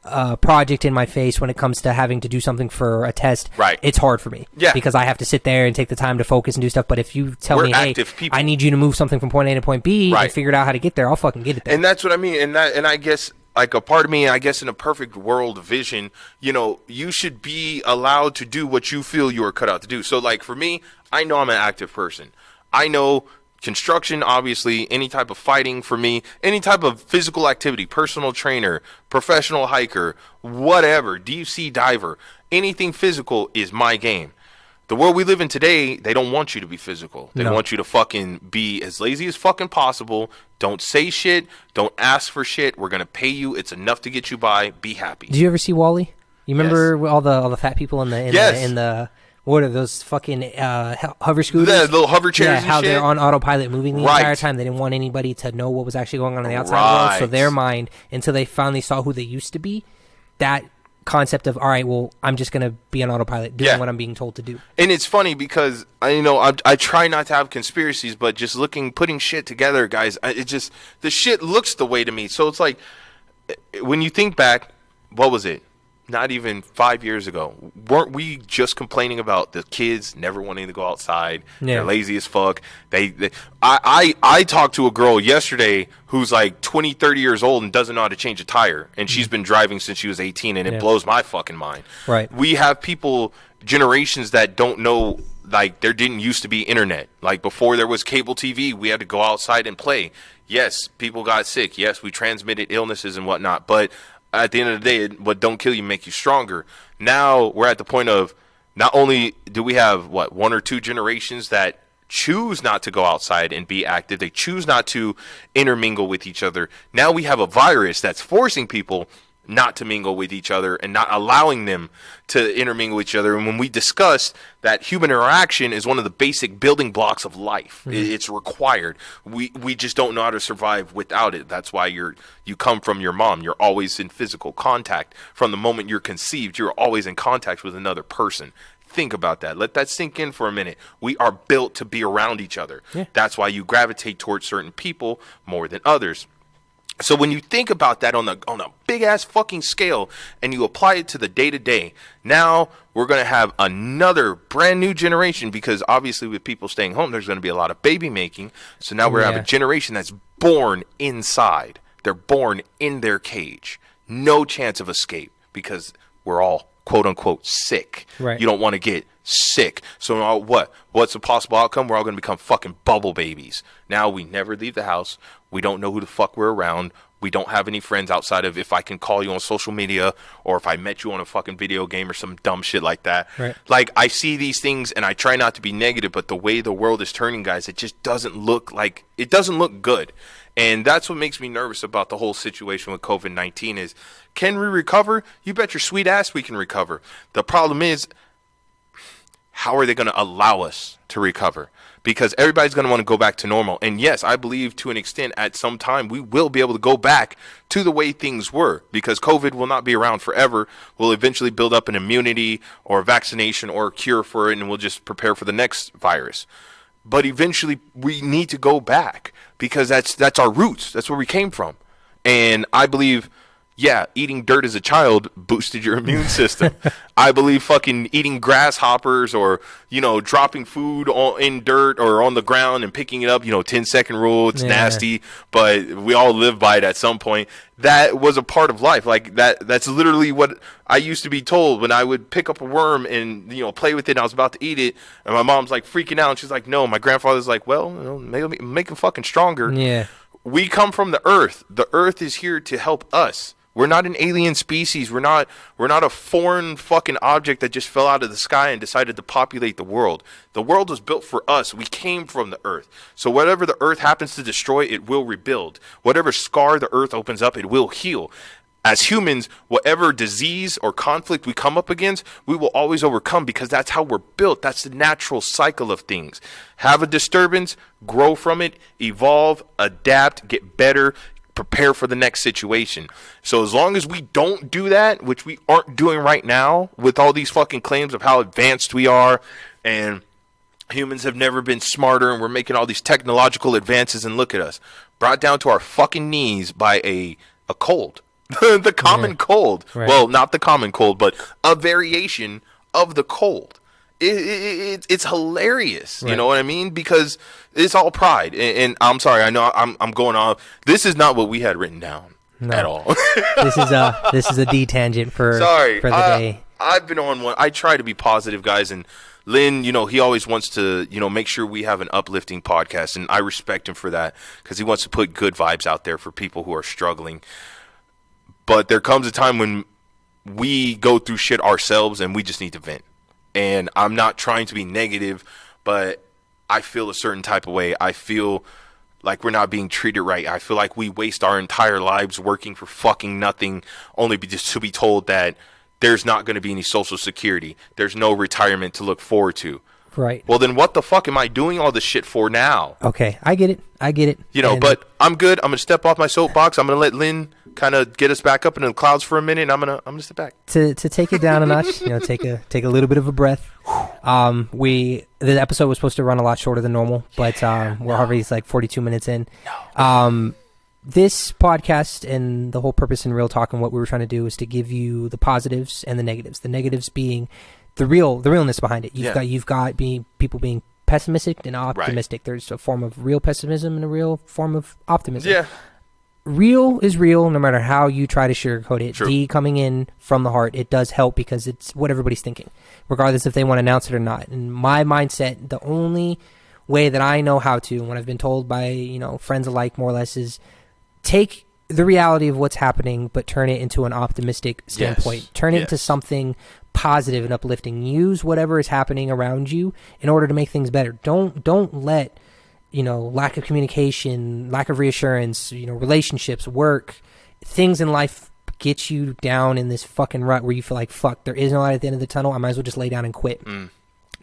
a project in my face when it comes to having to do something for a test, it's hard for me. Yeah. Because I have to sit there and take the time to focus and do stuff. But if you tell me, hey, I need you to move something from point A to point B and figure out how to get there, I'll fucking get it there. And that's what I mean. And I guess like a part of me, I guess in a perfect world vision, you know, you should be allowed to do what you feel you are cut out to do. So like for me, I know I'm an active person. I know construction, obviously, any type of fighting for me, any type of physical activity, personal trainer, professional hiker, whatever, deep sea diver, anything physical is my game. The world we live in today, they don't want you to be physical. They want you to fucking be as lazy as fucking possible. Don't say shit. Don't ask for shit. We're going to pay you. It's enough to get you by. Be happy. Did you ever see WALL-E? You remember all the fat people in the what are those fucking hover scooters? The little hover chairs and how shit. They're on autopilot moving the entire time. They didn't want anybody to know what was actually going on in the outside world. So their mind, until they finally saw who they used to be, that concept of, all right, well, I'm just going to be on autopilot doing what I'm being told to do. And it's funny because, I try not to have conspiracies, but just putting shit together, guys, the shit looks the way to me. So it's like, when you think back, what was it? Not even 5 years ago, weren't we just complaining about the kids never wanting to go outside? They're lazy as fuck. I talked to a girl yesterday who's like 20, 30 years old and doesn't know how to change a tire, and she's been driving since she was 18, and it blows my fucking mind. Right. We have generations that don't know, like, there didn't used to be internet. Like, before there was cable TV, we had to go outside and play. Yes, people got sick. Yes, we transmitted illnesses and whatnot, but at the end of the day, what don't kill you make you stronger. Now we're at the point of, not only do we have 1 or 2 generations that choose not to go outside and be active, they choose not to intermingle with each other. Now we have a virus that's forcing people not to mingle with each other and not allowing them to intermingle with each other. And when we discussed that human interaction is one of the basic building blocks of life, it's required. We just don't know how to survive without it. That's why you come from your mom. You're always in physical contact. From the moment you're conceived, you're always in contact with another person. Think about that. Let that sink in for a minute. We are built to be around each other. Yeah. That's why you gravitate towards certain people more than others. So when you think about that on a big ass fucking scale and you apply it to the day to day, now we're going to have another brand new generation, because obviously with people staying home, there's going to be a lot of baby making. So now we're going to have a generation that's born inside. They're born in their cage. No chance of escape, because we're all quote unquote sick. Right. You don't want to get sick. So now what's the possible outcome? We're all going to become fucking bubble babies. Now we never leave the house. We don't know who the fuck we're around. We don't have any friends outside of if I can call you on social media or if I met you on a fucking video game or some dumb shit like that. Right. Like, I see these things and I try not to be negative, but the way the world is turning, guys, it just doesn't look good. And that's what makes me nervous about the whole situation with COVID-19 is, can we recover? You bet your sweet ass we can recover. The problem is, how are they going to allow us to recover? Because everybody's going to want to go back to normal. And yes, I believe to an extent at some time we will be able to go back to the way things were, because COVID will not be around forever. We'll eventually build up an immunity or a vaccination or a cure for it, and we'll just prepare for the next virus. But eventually we need to go back, because that's our roots. That's where we came from. And I believe, yeah, eating dirt as a child boosted your immune system. I believe fucking eating grasshoppers or, dropping food in dirt or on the ground and picking it up, 10-second rule, it's nasty, but we all live by it at some point. That was a part of life. Like that's literally what I used to be told when I would pick up a worm and, play with it and I was about to eat it. And my mom's like freaking out and she's like, no. My grandfather's like, well, make him fucking stronger. Yeah. We come from the earth. The earth is here to help us. We're not an alien species. We're not a foreign fucking object that just fell out of the sky and decided to populate the world. The world was built for us. We came from the earth. So whatever the earth happens to destroy, it will rebuild. Whatever scar the earth opens up, it will heal. As humans, whatever disease or conflict we come up against, we will always overcome, because that's how we're built. That's the natural cycle of things. Have a disturbance, grow from it, evolve, adapt, get better, prepare for the next situation. So as long as we don't do that, which we aren't doing right now with all these fucking claims of how advanced we are and humans have never been smarter and we're making all these technological advances, and look at us, brought down to our fucking knees by a cold. The common cold. Right. Well, not the common cold, but a variation of the cold. It's hilarious, right. You know what I mean? Because it's all pride. And I'm sorry, I know I'm going on. This is not what we had written down at all. This is a D tangent for the day. I've been on one. I try to be positive, guys, and Lynn, he always wants to, make sure we have an uplifting podcast, and I respect him for that, because he wants to put good vibes out there for people who are struggling. But there comes a time when we go through shit ourselves and we just need to vent. And I'm not trying to be negative, but I feel a certain type of way. I feel like we're not being treated right. I feel like we waste our entire lives working for fucking nothing, only just to be told that there's not going to be any social security. There's no retirement to look forward to. Right. Well, then what the fuck am I doing all this shit for now? Okay, I get it. But I'm good. I'm going to step off my soapbox. I'm going to let Lynn kind of get us back up into the clouds for a minute, and I'm gonna step back. To take it down a notch, take a little bit of a breath. The episode was supposed to run a lot shorter than normal, but we're already like 42 minutes in. This podcast and the whole purpose in Real Talk and what we were trying to do is to give you the positives and the negatives. The negatives being the realness behind it. You've got people being pessimistic and optimistic. Right. There's a form of real pessimism and a real form of optimism. Yeah. Real is real no matter how you try to sugarcoat it. True. D coming in from the heart, it does help because it's what everybody's thinking, regardless if they want to announce it or not. And my mindset, the only way that I know how to, when I've been told by, friends alike more or less, is take the reality of what's happening, but turn it into an optimistic standpoint. Yes. Turn it into something positive and uplifting. Use whatever is happening around you in order to make things better. Don't let lack of communication, lack of reassurance, relationships, work, things in life get you down in this fucking rut where you feel like, fuck, there is no light at the end of the tunnel. I might as well just lay down and quit.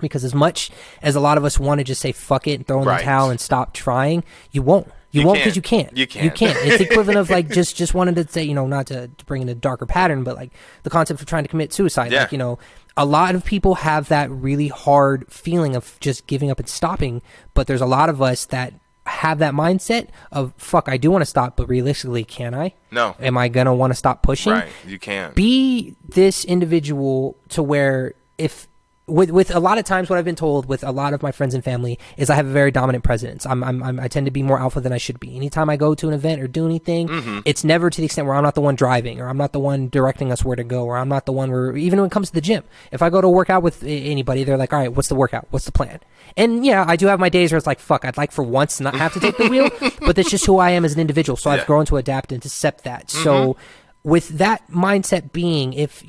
Because as much as a lot of us want to just say fuck it and throw in the towel and stop trying, you won't. You won't because you can't. You can't. You can't. It's the equivalent of like just wanted to say, not to bring in a darker pattern, but like the concept of trying to commit suicide. Yeah. Like, a lot of people have that really hard feeling of just giving up and stopping, but there's a lot of us that have that mindset of, fuck, I do want to stop, but realistically, can I? No. Am I going to want to stop pushing? Right. You can't. Be this individual to where if... With a lot of times, what I've been told with a lot of my friends and family is I have a very dominant presence. I tend to be more alpha than I should be. Anytime I go to an event or do anything, it's never to the extent where I'm not the one driving, or I'm not the one directing us where to go, or I'm not the one where, even when it comes to the gym, if I go to work out with anybody, they're like, all right, what's the workout? What's the plan? And yeah, I do have my days where it's like, fuck, I'd like for once not have to take the wheel, but that's just who I am as an individual. So I've grown to adapt and to accept that. So with that mindset being, if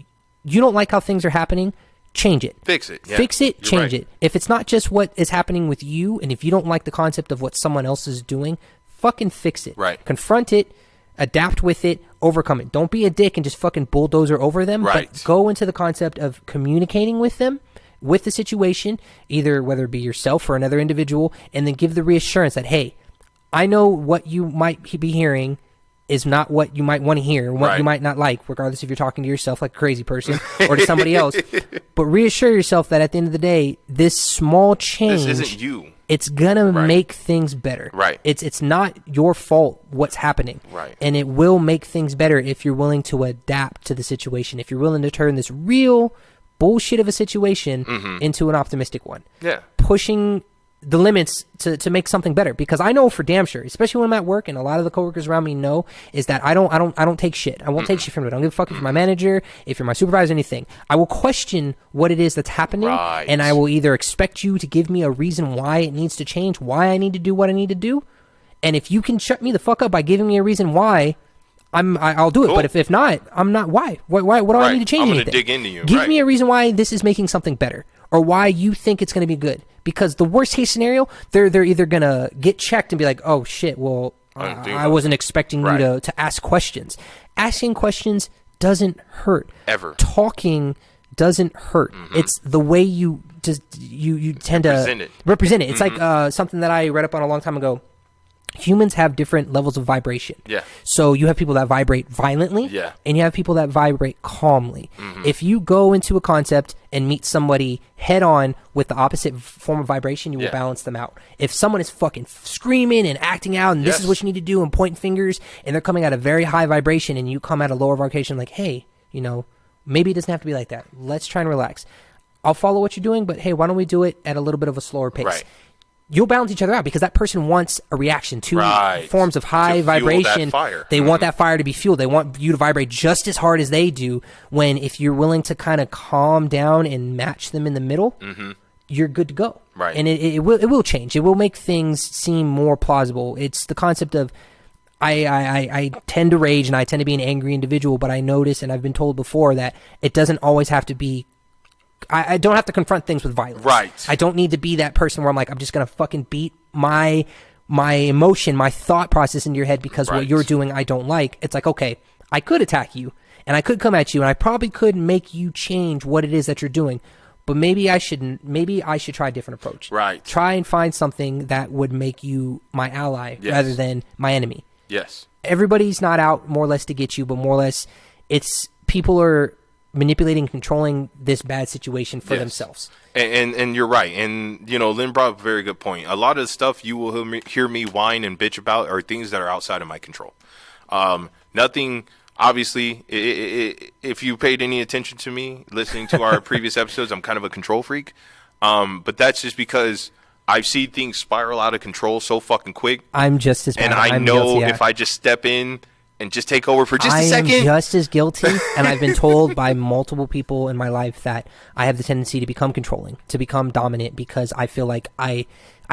you don't like how things are happening, change it. Fix it. Yeah. Fix it, change right. it. If it's not just what is happening with you, and if you don't like the concept of what someone else is doing, fucking fix it. Right. Confront it, adapt with it, overcome it. Don't be a dick and just fucking bulldozer over them, right. but go into the concept of communicating with them, with the situation, either whether it be yourself or another individual, and then give the reassurance that, hey, I know what you might be hearing is not what you might want to hear, what you might not like, regardless if you're talking to yourself like a crazy person or to somebody else. But reassure yourself that at the end of the day, this small change, this isn't you. It's gonna make things better. Right. It's not your fault what's happening. Right. And it will make things better if you're willing to adapt to the situation. If you're willing to turn this real bullshit of a situation into an optimistic one. Yeah. Pushing the limits to make something better, because I know for damn sure, especially when I'm at work, and a lot of the coworkers around me know, is that I don't take shit. I won't take shit from it. I don't give a fuck if you're my manager, if you're my supervisor, anything. I will question what it is that's happening, and I will either expect you to give me a reason why it needs to change, why I need to do what I need to do, and if you can shut me the fuck up by giving me a reason why, I'll do it. Cool. But if not, I'm not. Why? What do I need to change? I'm gonna dig into you. Give me a reason why this is making something better, or why you think it's going to be good. Because the worst case scenario, they're either going to get checked and be like, oh shit, well, I wasn't expecting you to ask questions. Asking questions doesn't hurt. Ever. Talking doesn't hurt. It's the way you tend to represent it. It's like something that I read up on a long time ago. Humans have different levels of vibration. Yeah. So you have people that vibrate violently, and you have people that vibrate calmly. If you go into a concept and meet somebody head on with the opposite form of vibration, you will balance them out. If someone is fucking screaming and acting out, and this is what you need to do, and pointing fingers, and they're coming at a very high vibration, and you come at a lower vibration, like, hey, maybe it doesn't have to be like that. Let's try and relax. I'll follow what you're doing, but hey, why don't we do it at a little bit of a slower pace? Right. You'll balance each other out, because that person wants a reaction to forms of high vibration. They want that fire to be fueled. They want you to vibrate just as hard as they do. When if you're willing to kind of calm down and match them in the middle, you're good to go. Right. And it will change. It will make things seem more plausible. It's the concept of I tend to rage and I tend to be an angry individual, but I notice, and I've been told before, that it doesn't always have to be. I don't have to confront things with violence. Right. I don't need to be that person where I'm like, I'm just going to fucking beat my emotion, my thought process into your head because what you're doing I don't like. It's like, okay, I could attack you and I could come at you and I probably could make you change what it is that you're doing. But maybe I shouldn't. Maybe I should try a different approach. Right. Try and find something that would make you my ally rather than my enemy. Yes. Everybody's not out more or less to get you, but more or less it's people are manipulating, controlling this bad situation for themselves. And you're right. And, Lynn brought up a very good point. A lot of the stuff you will hear me whine and bitch about are things that are outside of my control. Nothing, obviously, if you paid any attention to me listening to our previous episodes, I'm kind of a control freak. But that's just because I've seen things spiral out of control so fucking quick. I'm just as bad. And I know if I just step in and just take over for just a second. I am just as guilty, and I've been told by multiple people in my life that I have the tendency to become controlling, to become dominant, because I feel like I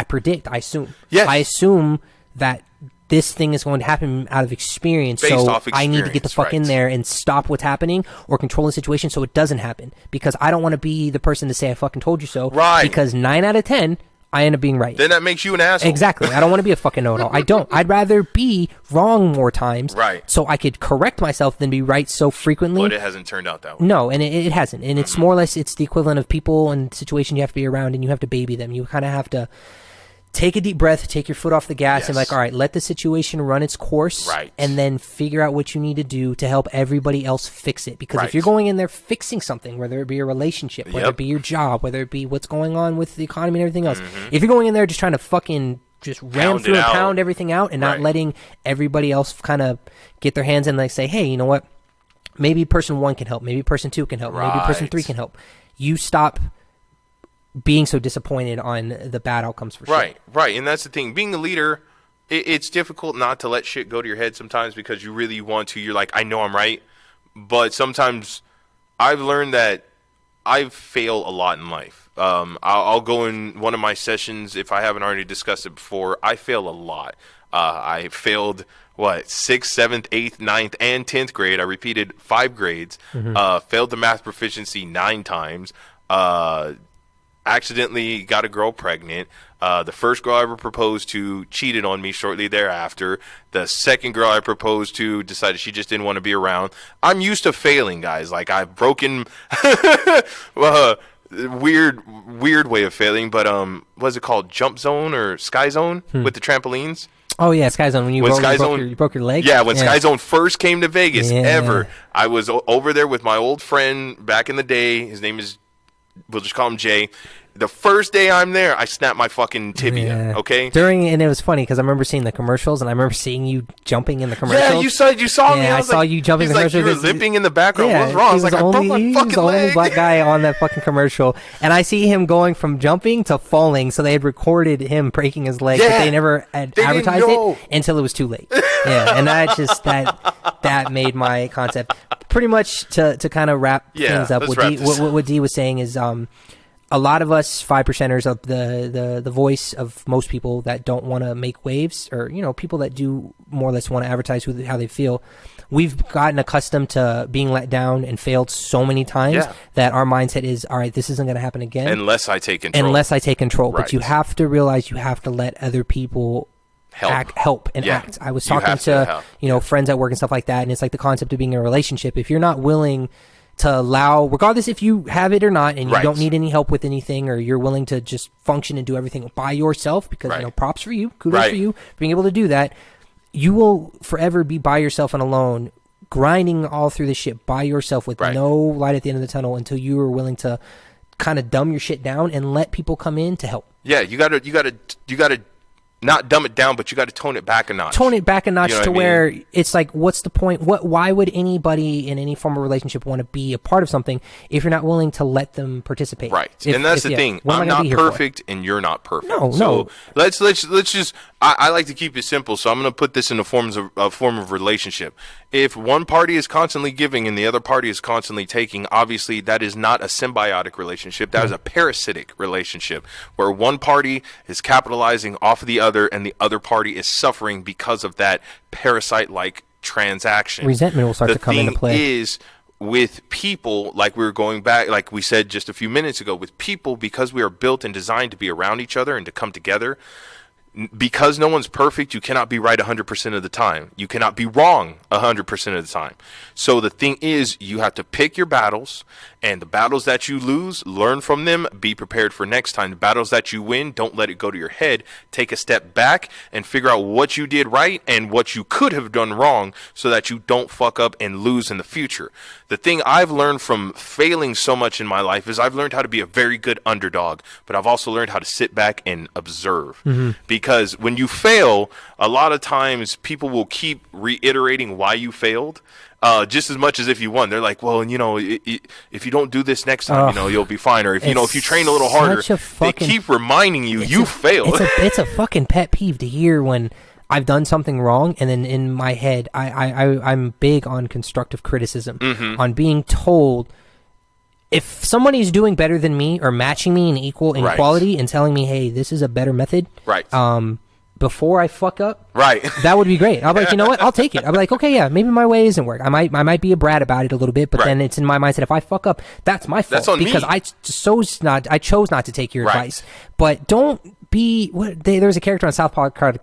predict, I assume. Yes. I assume that this thing is going to happen out of experience, so I need to get the fuck in there and stop what's happening or control the situation so it doesn't happen, because I don't want to be the person to say I fucking told you so. Right. Because 9 out of 10, I end up being right. Then that makes you an asshole. Exactly. I don't want to be a fucking know-it-all. I don't. I'd rather be wrong more times, right, so I could correct myself than be right so frequently. But it hasn't turned out that way. No, and it hasn't. And it's more or less, it's the equivalent of people and situations you have to be around, and you have to baby them. You kind of have to take a deep breath, take your foot off the gas, and all right, let the situation run its course, right, and then figure out what you need to do to help everybody else fix it. Because if you're going in there fixing something, whether it be a relationship, whether it be your job, whether it be what's going on with the economy and everything else, if you're going in there just trying to fucking just ram through and pound everything out and not letting everybody else kind of get their hands in, like say, hey, you know what? Maybe person 1 can help. Maybe person 2 can help. Maybe person 3 can help. You stop being so disappointed on the bad outcomes for shit. Right. And that's the thing. Being a leader, it's difficult not to let shit go to your head sometimes because you really want to. You're like, I know I'm right. But I've learned that I fail a lot in life. I'll go in one of my sessions, if I haven't already discussed it before, I fail a lot. I failed, 6th, 7th, 8th, 9th, and 10th grade. I repeated 5 grades. Failed the math proficiency 9 times. Accidentally got a girl pregnant. The first girl I ever proposed to cheated on me shortly thereafter. The second girl I proposed to decided she just didn't want to be around. I'm used to failing, guys. Like, I've broken weird way of failing, but what's it called? Jump zone or sky zone with the trampolines? Oh yeah, Sky Zone. When you broke your leg. Yeah, when Sky Zone first came to Vegas, I was over there with my old friend back in the day. His name is, we'll just call him Jay. The first day I'm there, I snapped my fucking tibia. Okay. And it was funny because I remember seeing the commercials, and I remember seeing you jumping in the commercials. Yeah, you saw me. I saw you jumping in the commercials. You were limping in the background. What's wrong? I was like, I broke my fucking leg. He was the only black guy on that fucking commercial, and I see him going from jumping to falling. So they had recorded him breaking his leg, but they never advertised it until it was too late. And that made my concept pretty much to kind of wrap things up. What D was saying is a lot of us 5%ers of the voice of most people that don't want to make waves, or people that do more or less want to advertise how they feel. We've gotten accustomed to being let down and failed so many times that our mindset is, all right, this isn't going to happen again unless I take control. Right. But you have to realize you have to let other people help and act. I was talking to friends at work and stuff like that, and it's like the concept of being in a relationship. If you're not willing to allow, regardless if you have it or not, and you don't need any help with anything, or you're willing to just function and do everything by yourself, because props for you, kudos for you being able to do that. You will forever be by yourself and alone, grinding all through this shit by yourself with no light at the end of the tunnel until you are willing to kind of dumb your shit down and let people come in to help. Yeah, you gotta not dumb it down, but you got to tone it back a notch. Where it's like, what's the point? Why would anybody in any form of relationship want to be a part of something if you're not willing to let them participate? Right. And that's the thing. I'm not perfect and you're not perfect. No. Let's just, I like to keep it simple. So I'm going to put this in a form of relationship. If one party is constantly giving and the other party is constantly taking, obviously that is not a symbiotic relationship. That is a parasitic relationship where one party is capitalizing off of the other and the other party is suffering because of that parasite-like transaction. Resentment will start to come into play. The thing is, with people, like we were going back, like we said just a few minutes ago, with people, because we are built and designed to be around each other and to come together, because no one's perfect, you cannot be right 100% of the time. You cannot be wrong 100% of the time. So the thing is, you have to pick your battles, and the battles that you lose, learn from them, be prepared for next time. The battles that you win, don't let it go to your head. Take a step back and figure out what you did right and what you could have done wrong so that you don't fuck up and lose in the future. The thing I've learned from failing so much in my life is I've learned how to be a very good underdog, but I've also learned how to sit back and observe. Because when you fail, a lot of times people will keep reiterating why you failed. Just as much as if you won. They're like, well, if you don't do this next time, you'll be fine. Or if you train a little harder, they keep reminding you failed. It's a fucking pet peeve to hear when I've done something wrong, and then in my head, I'm big on constructive criticism, on being told if somebody's doing better than me or matching me in equality and telling me, hey, this is a better method. Right. before I fuck up, Right. that would be great. I'll be like, you know what? I'll take it. I'll be like, okay, yeah, maybe my way isn't work. I might be a brat about it a little bit, but then it's in my mindset. If I fuck up, that's my fault. That's on because me. I chose not to take your Right. advice. But don't be. There's a character on South Park called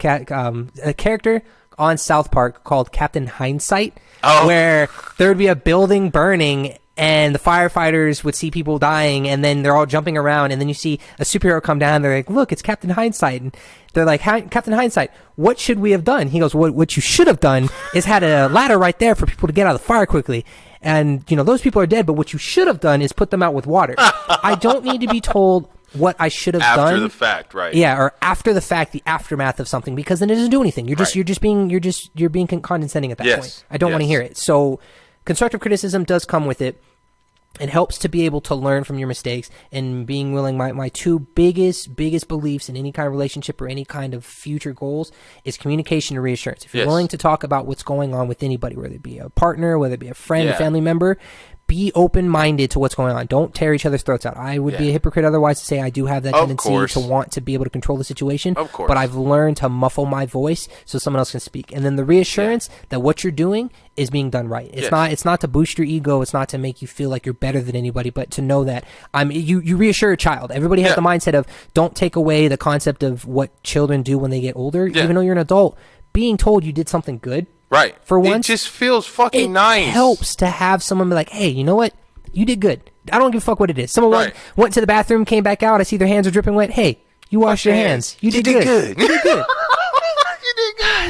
called Captain Hindsight, where there would be a building burning. And the firefighters would see people dying, and then they're all jumping around, and then you see a superhero come down. They're like, "Look, it's Captain Hindsight," and they're like, "Captain Hindsight, what should we have done?" He goes, "What you should have done is had a ladder right there for people to get out of the fire quickly, and those people are dead. But what you should have done is put them out with water." I don't need to be told what I should have done After the fact, right? Yeah, or after the fact, the aftermath of something, because then it doesn't do anything. You're being condescending at that point. I don't want to hear it. So constructive criticism does come with it. It helps to be able to learn from your mistakes, and being willing. My two biggest beliefs in any kind of relationship or any kind of future goals is communication and reassurance. If you're willing to talk about what's going on with anybody, whether it be a partner, whether it be a friend, a family member, be open-minded to what's going on. Don't tear each other's throats out. I would be a hypocrite otherwise to say I do have that tendency to want to be able to control the situation. Of course. But I've learned to muffle my voice so someone else can speak. And then the reassurance that what you're doing is being done right. It's not to boost your ego. It's not to make you feel like you're better than anybody, but to know that you reassure a child. Everybody has the mindset of don't take away the concept of what children do when they get older. Even though you're an adult, being told you did something good. Right. For once, it just feels fucking nice. It helps to have someone be like, hey, you know what? You did good. I don't give a fuck what it is. Someone went to the bathroom, came back out. I see their hands are dripping wet. Hey, you washed your hands. You did good. You did good.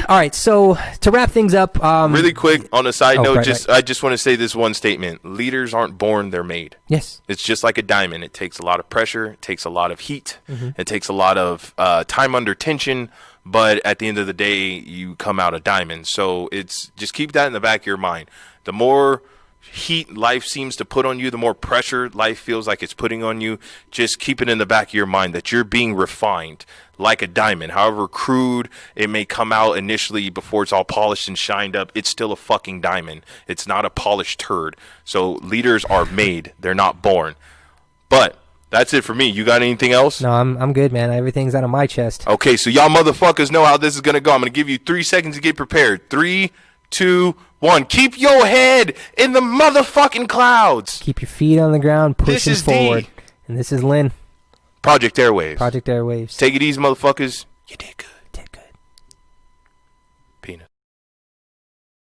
All right, so to wrap things up, really quick on a side note, I just want to say this one statement: leaders aren't born; they're made. Yes, it's just like a diamond. It takes a lot of pressure, it takes a lot of heat, it takes a lot of time under tension. But at the end of the day, you come out a diamond. So it's just keep that in the back of your mind. The more heat life seems to put on you, the more pressure life feels like it's putting on you. Just keep it in the back of your mind that you're being refined like a diamond. However crude it may come out initially before it's all polished and shined up, it's still a fucking diamond. It's not a polished turd. So leaders are made. They're not born. But that's it for me. You got anything else? No, I'm good, man. Everything's out of my chest. Okay, so y'all motherfuckers know how this is going to go. I'm going to give you 3 seconds to get prepared. 3, 2, 1. Keep your head in the motherfucking clouds. Keep your feet on the ground, pushing forward. And this is Lynn. Project Airwaves. Project Airwaves. Take it easy, motherfuckers. You did good.